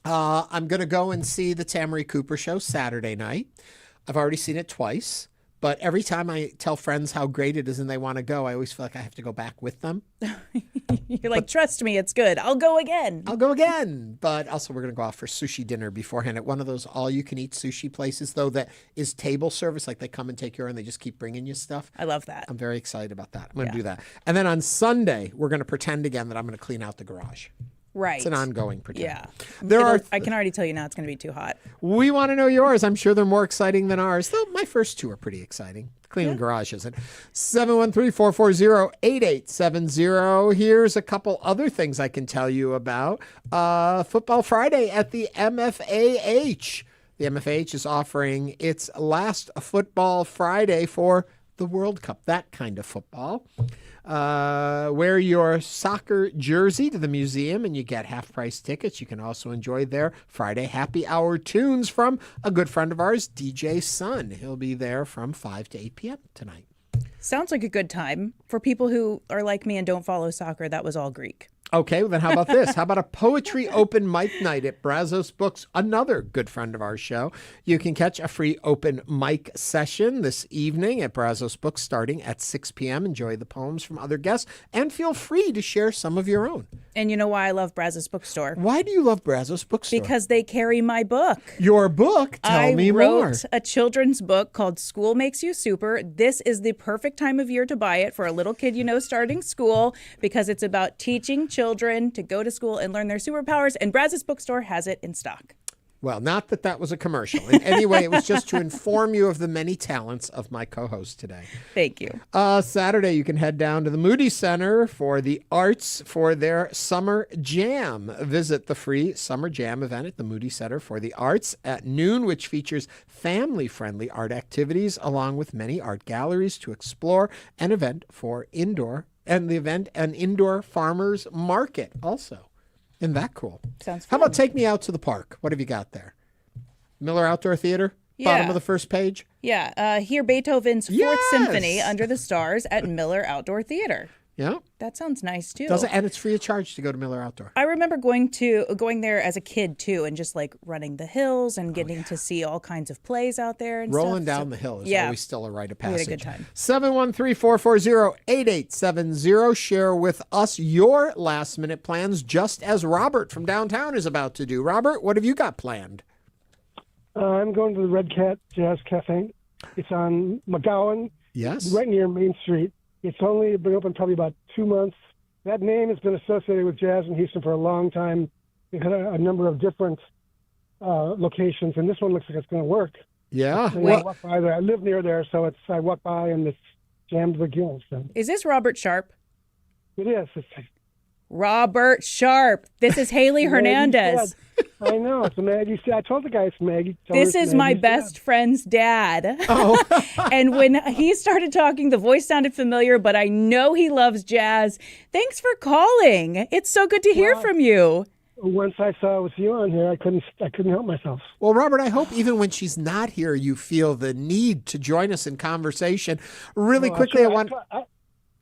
I'm going to go and see the Tamari Cooper show Saturday night. I've already seen it twice, but every time I tell friends how great it is and they want to go, I always feel like I have to go back with them. You're like, trust me, it's good. I'll go again. But also we're going to go out for sushi dinner beforehand at one of those all-you-can-eat sushi places, though, that is table service. Like they come and take your own, they just keep bringing you stuff. I love that. I'm very excited about that. I'm going to do that. And then on Sunday, we're going to pretend again that I'm going to clean out the garage. Right. It's an ongoing pretend. Yeah. I can already tell you now it's going to be too hot. We want to know yours. I'm sure they're more exciting than ours, though my first two are pretty exciting. Cleaning garage isn't. 713-440-8870. Here's a couple other things I can tell you about. Football Friday at the MFAH. The MFAH is offering its last Football Friday for the World Cup, that kind of football. Wear your soccer jersey to the museum and you get half-price tickets. You can also enjoy their Friday happy hour tunes from a good friend of ours, DJ Sun. He'll be there from 5 to 8 p.m. tonight. Sounds like a good time. For people who are like me and don't follow soccer, that was all Greek. Okay, well then how about this? How about a poetry open mic night at Brazos Books, another good friend of our show. You can catch a free open mic session this evening at Brazos Books starting at 6 p.m. Enjoy the poems from other guests and feel free to share some of your own. And you know why I love Brazos Bookstore? Why do you love Brazos Bookstore? Because they carry my book. Your book? Tell me more. I wrote a children's book called School Makes You Super. This is the perfect time of year to buy it for a little kid starting school because it's about teaching children to go to school and learn their superpowers, and Brazos Bookstore has it in stock. Well, not that that was a commercial. In any way, it was just to inform you of the many talents of my co-host today. Thank you. Saturday, you can head down to the Moody Center for the Arts for their Summer Jam. Visit the free Summer Jam event at the Moody Center for the Arts at noon, which features family-friendly art activities along with many art galleries to explore, an indoor farmers market also. Isn't that cool? Sounds How fun. about take me out to the park? What have you got there? Miller Outdoor Theater? Yeah. Bottom of the first page? Yeah. Hear Beethoven's Fourth Symphony Under the Stars at Miller Outdoor Theater. Yeah. That sounds nice, too. And it's free of charge to go to Miller Outdoor. I remember going there as a kid, too, and just like running the hills and getting to see all kinds of plays out there. And Rolling stuff. down the hill is Yeah. always still a rite of We had a passage. good time. 713-440-8870. Share with us your last-minute plans, just as Robert from downtown is about to do. Robert, what have you got planned? I'm going to the Red Cat Jazz Cafe. It's on McGowan. Yes. Right near Main Street. It's only been open probably about 2 months. That name has been associated with jazz in Houston for a long time. It had a number of different locations, and this one looks like it's going to work. Yeah. So I walk by there. I live near there, so I walk by and it's jammed to the gills. So. Is this Robert Sharp? It is. Robert Sharp. This is Haley Hernandez. I know. It's Maggie. I told the guy it's Maggie. This is my best friend's dad. Oh. And when he started talking, the voice sounded familiar, but I know he loves jazz. Thanks for calling. It's so good to hear from you. Once I saw it was you on here, I couldn't help myself. Well, Robert, I hope even when she's not here, you feel the need to join us in conversation. Really quickly,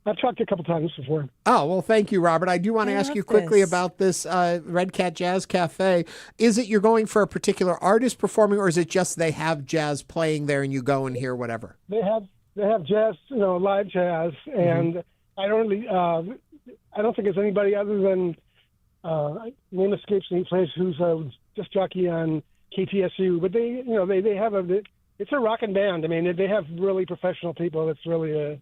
I've talked to you a couple times before. Oh, well, thank you, Robert. I do want to ask you quickly about this Red Cat Jazz Cafe. Is it you're going for a particular artist performing, or is it just they have jazz playing there and you go and hear whatever? They have jazz, live jazz, and I don't think there's anybody other than name escapes me. He plays who's a disc jockey on KTSU, but they have it's a rockin' band. I mean, they have really professional people. It's really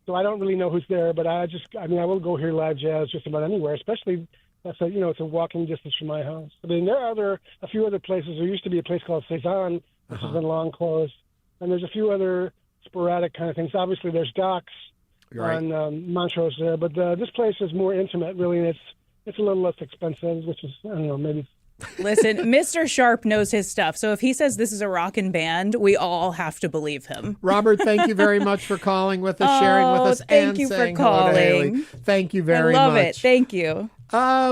so I don't really know who's there, but I will go hear live jazz just about anywhere, especially it's a walking distance from my house. I mean, there are a few other places. There used to be a place called Cezanne, which has been long closed, and there's a few other sporadic kind of things. Obviously, there's Doc's on Montrose there, but this place is more intimate, really, and it's a little less expensive, which is, I don't know, maybe. Listen, Mr. Sharp knows his stuff. So if he says this is a rockin' band, we all have to believe him. Robert, thank you very much for calling with us, sharing with us, thank and you saying for calling. hello to Haley. Thank you very much. I love it. Thank you.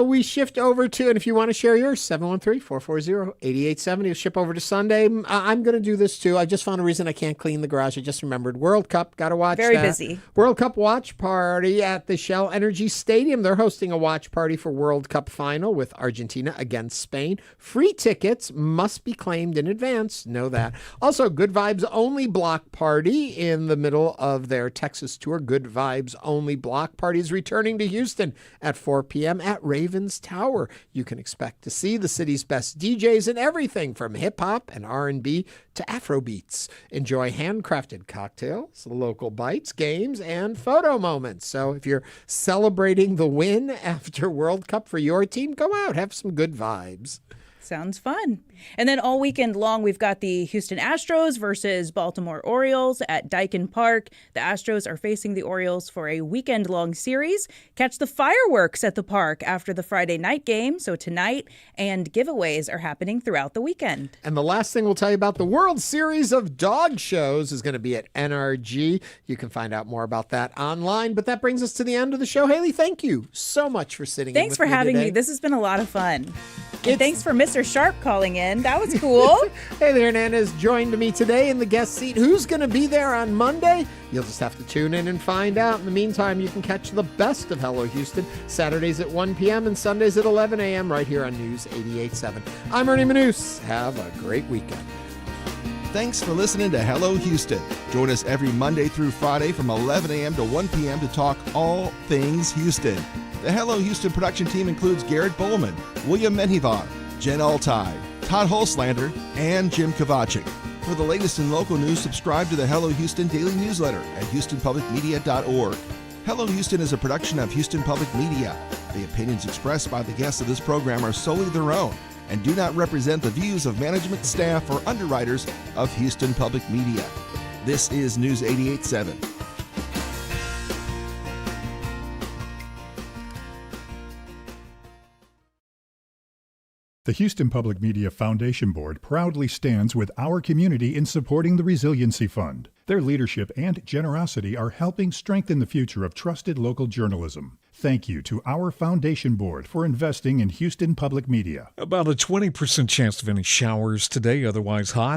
We shift over to, and if you want to share yours, 713-440-8870. Ship over to Sunday. I'm going to do this too. I just found a reason I can't clean the garage. I just remembered World Cup. Got to watch Very that. busy. World Cup watch party at the Shell Energy Stadium. They're hosting a watch party for World Cup final with Argentina against Spain. Free tickets must be claimed in advance. Know that. Also, Good Vibes Only block party in the middle of their Texas tour. Good Vibes Only block party is returning to Houston at 4 p.m. at Ravens Tower. You can expect to see the city's best DJs and everything from hip-hop and R&B to Afrobeats. Enjoy handcrafted cocktails, local bites, games, and photo moments. So if you're celebrating the win after World Cup for your team, go out, have some good vibes. Sounds fun. And then all weekend long, we've got the Houston Astros versus Baltimore Orioles at Daikin Park. The Astros are facing the Orioles for a weekend-long series. Catch the fireworks at the park after the Friday night game, so tonight, and giveaways are happening throughout the weekend. And the last thing we'll tell you about the World Series of Dog Shows is going to be at NRG. You can find out more about that online. But that brings us to the end of the show. Haley, thank you so much for sitting in with me Thanks for having today. me. This has been a lot of fun. And thanks for Mr. Sharp calling in. That was cool. Hey there, Hernandez joined me today in the guest seat. Who's going to be there on Monday? You'll just have to tune in and find out. In the meantime, you can catch the best of Hello Houston Saturdays at 1 p.m. and Sundays at 11 a.m. right here on News 88.7. I'm Ernie Manouse. Have a great weekend. Thanks for listening to Hello Houston. Join us every Monday through Friday from 11 a.m. to 1 p.m. to talk all things Houston. The Hello Houston production team includes Garrett Bowman, William Menjivar, Jen Altai, Todd Holslander, and Jim Kovacic. For the latest in local news, subscribe to the Hello Houston daily newsletter at houstonpublicmedia.org. Hello Houston is a production of Houston Public Media. The opinions expressed by the guests of this program are solely their own and do not represent the views of management, staff, or underwriters of Houston Public Media. This is News 88.7. The Houston Public Media Foundation Board proudly stands with our community in supporting the Resiliency Fund. Their leadership and generosity are helping strengthen the future of trusted local journalism. Thank you to our Foundation Board for investing in Houston Public Media. About a 20% chance of any showers today, otherwise hot.